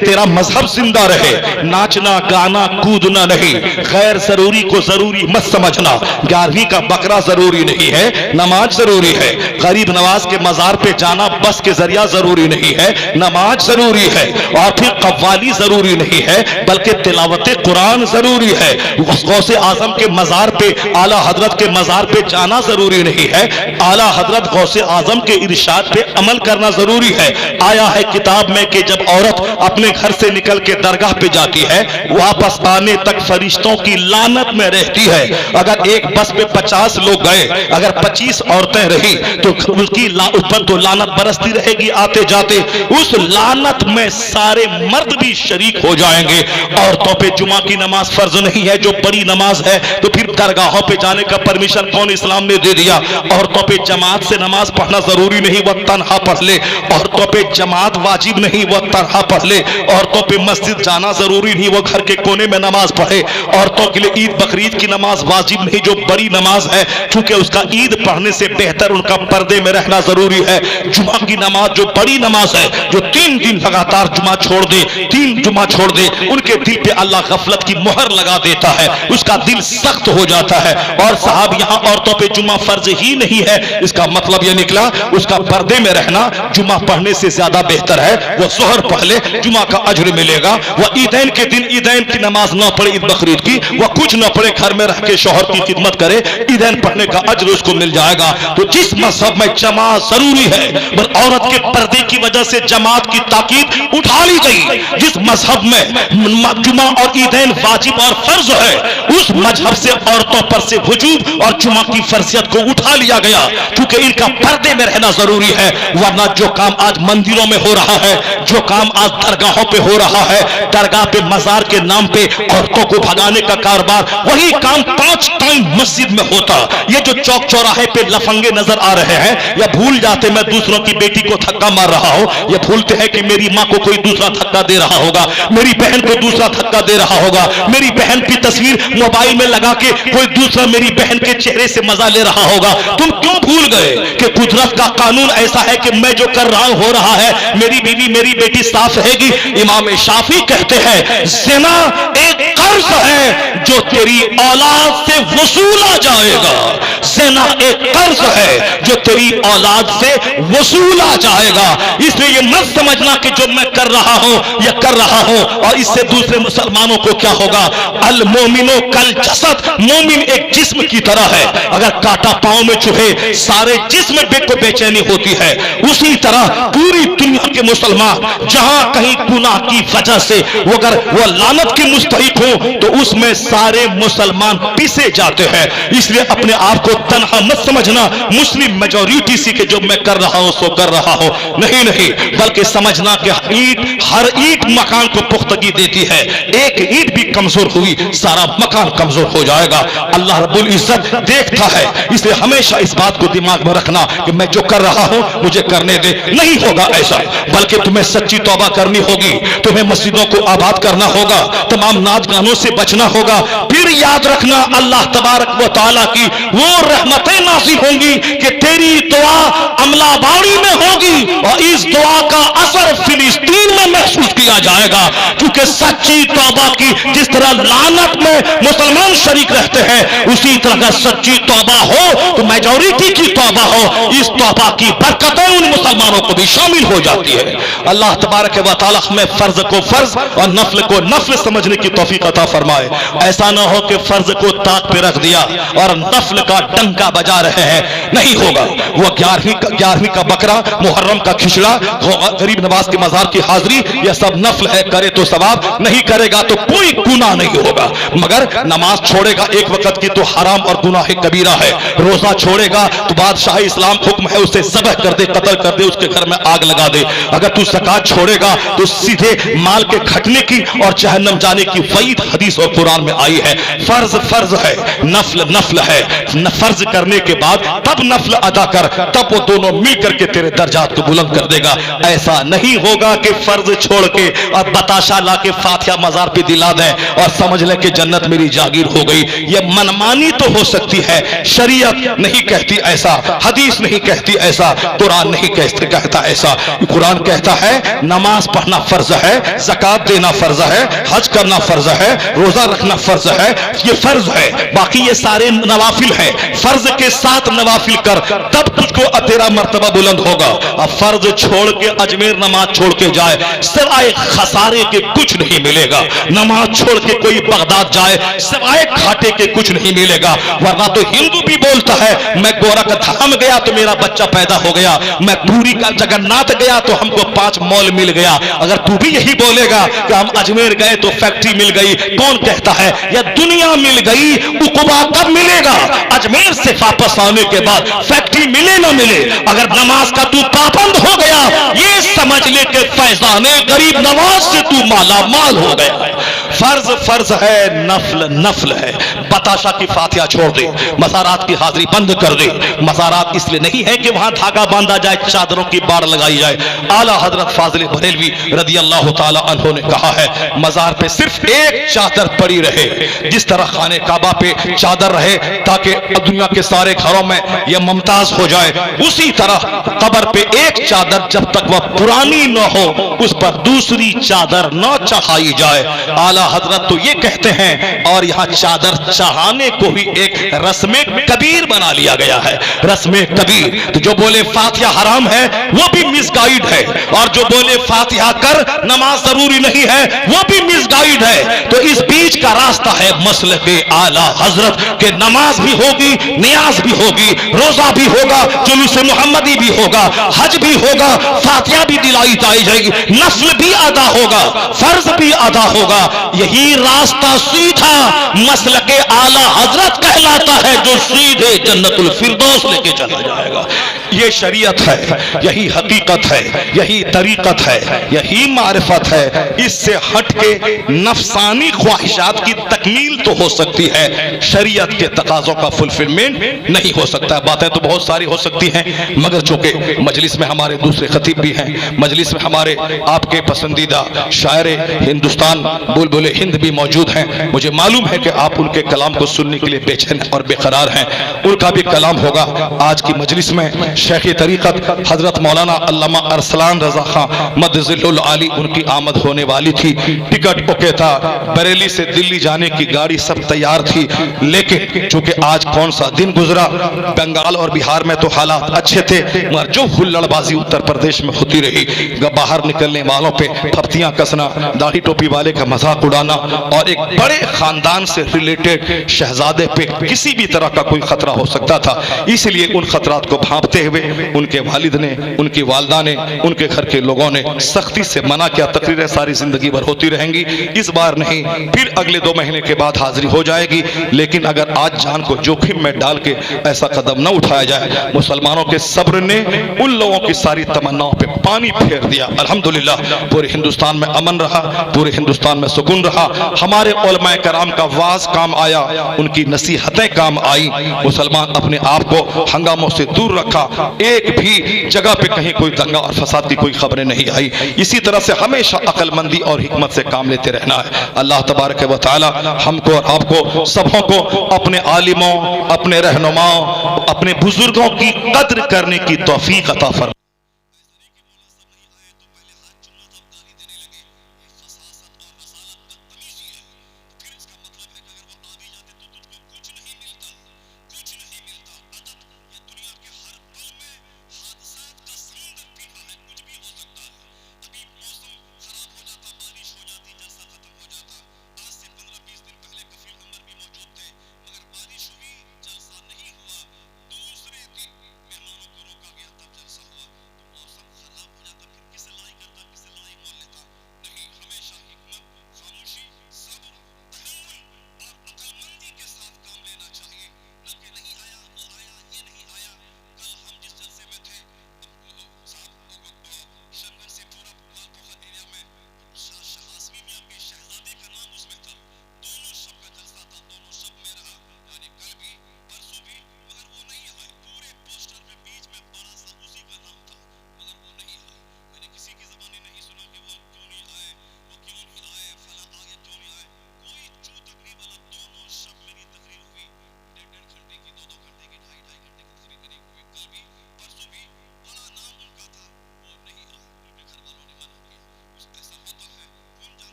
तेरा मजहब जिंदा रहे। नाचना गाना कूदना नहीं, गैर जरूरी को जरूरी मत समझना। 11वीं का बकरा जरूरी नहीं है, नमाज जरूरी है। गरीब नवाज के मजार पे जाना बस के जरिया जरूरी नहीं है, नमाज जरूरी है। और फिर कव्वाली जरूरी नहीं है बल्कि तिलावत कुरान जरूरी है। गौसे आजम के मजार पे, आला हजरत के मजार पे जाना जरूरी नहीं है, आला हजरत गौसे आजम के इरशाद पे अमल करना जरूरी है। आया है किताब में कि जब औरत अपने घर से निकल के दरगाह पे जाती है, वापस आने तक फरिश्तों की लानत में रहती है। अगर एक बस पे 50 लोग गए, अगर 25 औरतें रही तो उसकी ऊपर तो लानत बरसती रहेगी आते जाते। उस लानत में सारे मर्द भी शरीक हो जाएंगे। औरतों पे जुमा की नमाज फर्ज नहीं है जो बड़ी नमाज है, तो फिर दरगाहों पे जाने का परमिशन कौन इस्लाम ने दे दिया। औरतों पे जमात से नमाज पढ़ना जरूरी नहीं, वह तन्हा पढ़ ले। औरतों पे जमात वाजिब नहीं, वह तन्हा पढ़ ले। औरतों पे मस्जिद जाना जरूरी नहीं, वो घर के कोने में नमाज पढ़े। औरतों के लिए ईद बकरीद की नमाज वाजिब नहीं जो बड़ी नमाज है, क्योंकि उसका ईद पढ़ने से बेहतर उनका पर्दे में रहना जरूरी है। जुमा की नमाज जो बड़ी नमाज है, जो 3 दिन लगातार जुमा छोड़ दे, 3 जुमा छोड़ दे, उनके दिल पे अल्लाह गफलत की मोहर लगा देता है, उसका दिल सख्त हो जाता है। और साहब यहाँ औरतों पे जुमा फर्ज ही नहीं है, इसका मतलब यह निकला उसका पर्दे में रहना जुमा पढ़ने से ज्यादा बेहतर है। वो जोहर पढ़ ले, जुमा का अजर मिलेगा। वह ईदैन के दिन ईदैन की नमाज ना पढ़े, ईद बकरीद की, वह कुछ ना पढ़े, घर में रह के शौहर की खिदमत करे, ईदैन पढ़ने का अजर उसको मिल जाएगा। तो जिस मजहब में जमात जरूरी है, पर औरत के पर्दे की वजह से जमात की ताकीद उठा ली गई। जिस मजहब में जुमा और ईदैन वाजिब और फर्ज है, उस मजहब से औरतों पर से वजूब और जुमा की फर्जियत को उठा लिया गया, क्योंकि इनका पर्दे में रहना जरूरी है। वरना जो काम आज मंदिरों में हो रहा है, जो काम आज दरगाहों पे हो रहा है, दरगाह पे मजार के नाम पे औरतों को भगाने का कारोबार, वही काम 5 टाइम मस्जिद में होता। ये जो चौक चौराहे पे लफंगे नजर आ रहे हैं, या भूल जाते मैं दूसरों की बेटी को धक्का मार रहा हूं, या भूलते हैं कि मेरी माँ को कोई दूसरा धक्का दे रहा होगा, मेरी बहन को दूसरा धक्का दे रहा होगा, मेरी बहन की तस्वीर मोबाइल में लगा के कोई दूसरा मेरी बहन के चेहरे से मजा ले रहा होगा। तुम क्यों भूल गए कि कुदरत का कानून ऐसा है कि मैं जो कर रहा हूं हो रहा है, मेरी बीवी मेरी बेटी साफ रहेगी। इमाम शाफी कहते हैं ज़िना एक कर्ज है जो तेरी औलाद से वसूला जाएगा। ज़िना एक कर्ज है जो तेरी औलाद से वसूला जाएगा। इसलिए ये मत समझना कि जो मैं कर रहा हूं या कर रहा हूं और इससे दूसरे मुसलमानों को क्या होगा। अल मोमिनो कल जसद, मोमिन एक जिस्म की तरह है, अगर कांटा पांव में चुभे सारे जिस्म को बेचैनी होती है। उसी तरह पूरी दुनिया के मुसलमान जहां कहीं गुनाह की वजह से अगर वो लानत के मुस्तहिक हो तो उसमें सारे मुसलमान पिसे जाते हैं। इसलिए अपने आप को तन्हा मत समझना, मुस्लिम मेजॉरिटी सी के जो मैं कर रहा हूं सो कर रहा हूं, नहीं नहीं, बल्कि समझना कि हर ईंट मकान को पुख्तगी देती है। एक ईंट भी कमजोर हुई सारा मकान कमजोर हो जाएगा। अल्लाह रब्बुल इज्जत देखता है, इसलिए हमेशा इस बात को दिमाग में रखना कि मैं जो कर रहा हूं मुझे करने दे। नहीं होगा ऐसा, बल्कि तुम्हें सच्ची तौबा करनी होगी, तुम्हें मस्जिदों को आबाद करना होगा, तमाम नाच गानों से बचना होगा। फिर याद रखना अल्लाह तबारक व तआला की वो रहमतें नाज़िल होंगी कि तेरी दुआ अमला बाड़ी में होगी और इस दुआ का असर फिलिस्तीन में महसूस किया दिया जाएगा, क्योंकि सच्ची तौबा की जिस तरह लानत में मुसलमान शरीक रहते हैं, उसी तरह सच्ची तौबा हो तो मेजॉरिटी की तौबा हो, इस तौबा की बरकतें उन मुसलमानों को भी शामिल हो जाती है। अल्लाह तबारक व तआला हमें फर्ज को फर्ज और नफल को नफल समझने की तौफीक अता फरमाए। ऐसा ना हो कि फर्ज को ताक पे रख दिया और नफल का डंका बजा रहे हैं, नहीं होगा। वो 11वीं का बकरा, मुहर्रम का खिचड़ा, गरीब नवाज की मजार की हाजिरी, यह सब नफल है, करे तो सवाब, नहीं करेगा तो कोई गुनाह नहीं होगा। मगर नमाज छोड़ेगा एक वक्त की तो हराम और गुनाह कबीरा है। रोजा छोड़ेगा तो बादशाह इस्लाम हुक्म है उसे ज़ब्ह कर दे, कत्ल कर दे, उसके घर में आग लगा दे। अगर तू ज़कात छोड़ेगा तो सीधे माल के घटने की और जहन्नम जाने की वईद हदीस और कुरान में आई है। फर्ज फर्ज है, नफल नफल है। फर्ज करने के बाद तब नफल अदा कर, तब वो दोनों मिलकर के तेरे दर्जात को बुलंद कर देगा। ऐसा नहीं होगा कि फर्ज छोड़ के और बताशा ला के फातिहा मजार पे दिला दें और समझ लें कि जन्नत मेरी जागीर हो गई। ये मनमानी तो हो सकती है, शरीयत नहीं कहती ऐसा, हदीस नहीं कहती ऐसा, कुरान नहीं कहता ऐसा। कुरान कहता है नमाज पढ़ना फर्ज है, ज़कात देना फर्ज है, हज करना फर्ज है, रोजा रखना फर्ज है, ये फर्ज है। बाकी ये सारे नवाफिल हैं। फर्ज के साथ नवाफिल कर, तब तुझको तेरा मर्तबा बुलंद होगा। अब फर्ज छोड़ के अजमेर नमाज छोड़ के जाए, सिवाय खसारे के कुछ नहीं मिलेगा। नमाज छोड़ के कोई बगदाद जाए, सिवाय घाटे के कुछ नहीं मिलेगा। वरना तो हिंदू भी बोलता है मैं गोरखधाम गया तो मेरा बच्चा पैदा हो गया, मैं पूरी का जगन्नाथ गया तो हमको 5 मॉल मिल गया। अगर तू भी यही बोलेगा कि हम अजमेर गए तो फैक्ट्री मिल गई, कौन कहता है या दुनिया मिल गई, उकुबा कब मिलेगा? अजमेर से वापस आने के बाद फैक्ट्री मिले ना मिले, अगर नमाज का तू पाबंद हो गया, ये समझ ले कि फैजाने गरीब नवाज से तू माला माल हो गया है। फर्ज फर्ज है, नफल नफल है। बताशा की फातिहा छोड़ दे, मज़ारात की हाजिरी बंद कर दे। मज़ारात इसलिए नहीं है कि वहां धागा बांधा जाए, चादरों की बाड़ लगाई जाए। आला हजरत फाजिल बरेलवी रदी अल्लाह ताला अन्हु ने कहा है मज़ार पे सिर्फ एक चादर पड़ी रहे, जिस तरह खाने काबा पे चादर रहे ताकि दुनिया के सारे घरों में यह मुमताज हो जाए, उसी तरह कब्र पे एक चादर जब तक वह पुरानी न हो उस पर दूसरी चादर न चढ़ाई जाए। आला हजरत तो ये कहते हैं, और यहाँ चादर चढ़ाने को ही एक रस्म कबीर बना लिया गया है। रस्म कबीर तो जो बोले फातिहा हराम है वो भी मिसगाइड है, और जो बोले फातिहा कर नमाज जरूरी नहीं है वो भी मिसगाइड है। तो इस बीच का रास्ता है मसलक आला हजरत के नमाज भी होगी, नियाज भी होगी, रोजा भी होगा, जुलूस मुहम्मदी भी होगा, हज भी होगा, फातिहा भी दिलाई जाएगी, नफल भी अदा होगा, फर्ज भी अदा होगा। यही रास्ता सीधा मसलक आला हजरत कहलाता है, जो सीधे जन्नतुल फिरदौस लेके चला जाएगा। ये शरीयत है, यही हकीकत है, यही तरीकत है, यही मारिफत है। इससे हट के नफसानी ख्वाहिशात की तकमील तो हो सकती है, शरीयत के तकाज़ों का फुलफिलमेंट नहीं हो सकता। बातें तो बहुत सारी हो सकती हैं, मगर चूंकि मजलिस में हमारे दूसरे खतीब भी हैं, मजलिस में हमारे आपके पसंदीदा शायर हिंदुस्तान बुलबुल हिंद भी मौजूद हैं। मुझे मालूम है कि आप उनके कलाम को सुनने के लिए बेचैन और बेकरार हैं। उनका भी कलाम होगा आज की मजलिस में। शेख तरीक़त हजरत मौलाना अल्लामा अरसलान रजा खां मदजिल्लुल आली उनकी आमद होने वाली थी। टिकट ओके था, बरेली से दिल्ली जाने की गाड़ी सब तैयार थी, लेकिन चूंकि आज कौन सा दिन गुजरा, बंगाल और बिहार में तो हालात अच्छे थे, मगर जो हुल्लड़बाजी उत्तर प्रदेश में होती रही, बाहर निकलने वालों पे फप्तियां कसना, दाढ़ी टोपी वाले का मजाक उड़ाना, और एक बड़े खानदान से रिलेटेड शहजादे पे किसी भी तरह का कोई खतरा हो सकता था। इसलिए उन खतरात को भांपते हुए उनके वालिद ने, उनकी वालदा ने, उनके घर के लोगों ने सख्ती से मना किया। तकरीरें सारी जिंदगी भर होती रहेंगी, इस बार नहीं, फिर अगले 2 महीने के बाद हाजिरी हो जाएगी। लेकिन अगर आज जान को जोखिम में डाल के ऐसा कदम न उठाया जाए, मुसलमानों के सब्र ने उन लोगों की सारी तमन्नाओं पे पानी फेर दिया। अल्हम्दुलिल्लाह पूरे हिंदुस्तान में अमन रहा, पूरे हिंदुस्तान में सुकून रहा। हमारे उलमाए कराम का वाज काम आया, उनकी नसीहतें काम आई। मुसलमान अपने आप को हंगामों से दूर रखा, एक भी जगह पे कहीं कोई दंगा और फसाद की कोई खबरें नहीं आई। इसी तरह से हमेशा अक्लमंदी और हिकमत से काम लेते रहना है। अल्लाह तबारक व तआला हमको और आपको सबों को अपने आलिमों, अपने रहनुमाओं, अपने बुजुर्गों की कद्र करने की तौफीक अता फरमाए।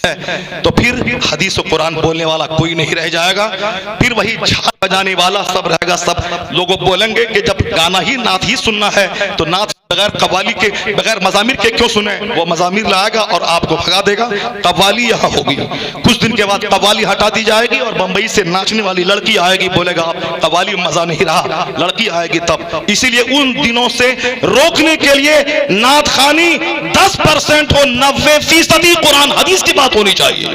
ہے تو پھر حدیث و قرآن بولنے والا کوئی نہیں رہ جائے گا، پھر وہی جھاڑ بجانے والا سب رہے گا۔ سب لوگوں بولیں گے کہ جب گانا ہی نعت ہی سننا ہے تو نعت بغیر قوالی کے بغیر مزامیر کے کیوں سنیں؟ وہ مزامیر لائے گا اور آپ کو بھگا دے گا۔ قوالی یہاں ہوگی، کچھ دن کے بعد قوالی ہٹا دی جائے گی اور بمبئی سے ناچنے والی لڑکی آئے گی، بولے گا قوالی مزہ نہیں رہا، لڑکی آئے گی تب۔ اسی لیے ان دنوں سے روکنے کے لیے نعت خوانی 10% ہو، 90% قرآن حدیث کی بات ہونی چاہیے۔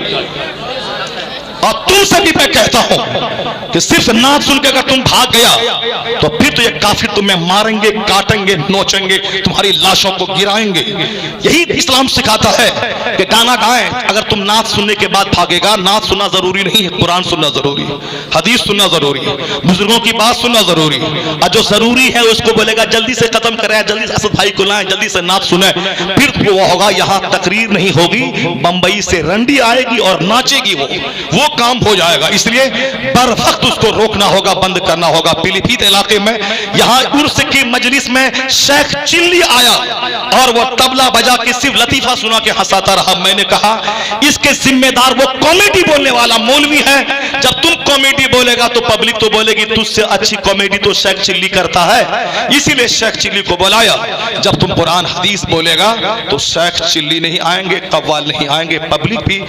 اور تم سے بھی میں کہتا ہوں کہ صرف نعت سن کے اگر تم بھاگ گیا تو پھر تو یہ کافر تمہیں ماریں گے، کاٹیں گے، نوچیں گے، تمہاری لاشوں کو گرائیں گے۔ یہی اسلام سکھاتا ہے کہ گانا گائیں، اگر تم نعت سننے کے بعد بھاگے گا، نعت سننا ضروری نہیں ہے، قرآن سننا ضروری ہے، حدیث سننا ضروری ہے، بزرگوں کی بات سننا ضروری ہے، اور جو ضروری ہے اس کو بولے گا جلدی سے ختم کریں، جلدی سے اسد بھائی کو لائیں، جلدی سے نعت سنیں، پھر وہ ہوگا یہااں تقریر نہیں ہوگی، بمبئی سے رنڈی آئے گی اور ناچے گی، وہ کام ہو جائے گا۔ اس لیے بر وقت اس کو روکنا ہوگا، بند کرنا ہوگا۔ پیلی بھیت علاقے میں یہاں عرس کی مجلس میں شیخ چلی آیا اور وہ طبلہ بجا کے صرف لطیفہ سنا کے ہنساتا رہا۔ میں نے کہا اس کے ذمہ دار وہ کامیڈی بولنے والا مولوی ہے، جب تم کامیڈی بولے گا تو پبلک تو بولے گی تجھ سے اچھی کامیڈی تو شیخ چلی کرتا ہے، اسی لیے شیخ چلی کو بلایا۔ جب تم قرآن حدیث بولے گا تو شیخ چلی نہیں آئیں گے، قوال نہیں آئیں گے، پبلک بھی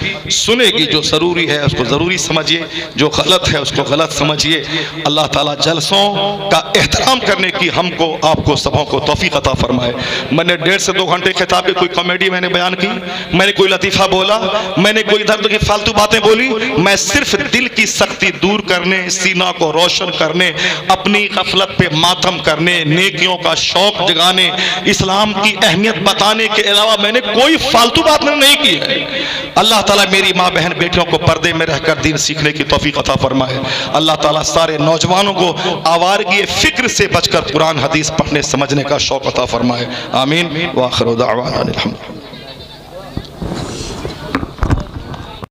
سنے گی۔ جو ضروری ہے اس کو ضروری سمجھیے، جو غلط ہے اس کو غلط سمجھیے۔ اللہ تعالیٰ جلسوں کا احترام کرنے کی ہم کو، آپ کو، سبوں کو توفیق عطا فرمائے۔ میں نے 1.5 سے 2 گھنٹے خطاب کی کوئی کامیڈی میں نے بیان کی، میں نے کوئی لطیفہ بولا، میں نے کوئی ادھر کی فالتو باتیں بولی، میں صرف دل کی سختی دور کرنے، سینہ کو روشن کرنے، اپنی غفلت پہ ماتم کرنے، نیکیوں کا شوق جگانے، اسلام کی اہمیت بتانے کے علاوہ میں نے کوئی فالتو بات میں نہیں کی ہے۔ اللہ تعالیٰ میری ماں بہن بیٹیوں کو پردے میں رہ کر دین سیکھنے کی توفیق عطا فرمائے۔ اللہ تعالیٰ سارے نوجوانوں کو آوارگی فکر سے بچ کر قرآن حدیث پڑھنے سمجھنے کا شوق عطا فرمائے۔ آمین۔ وآخر دعوانا الحمد للہ۔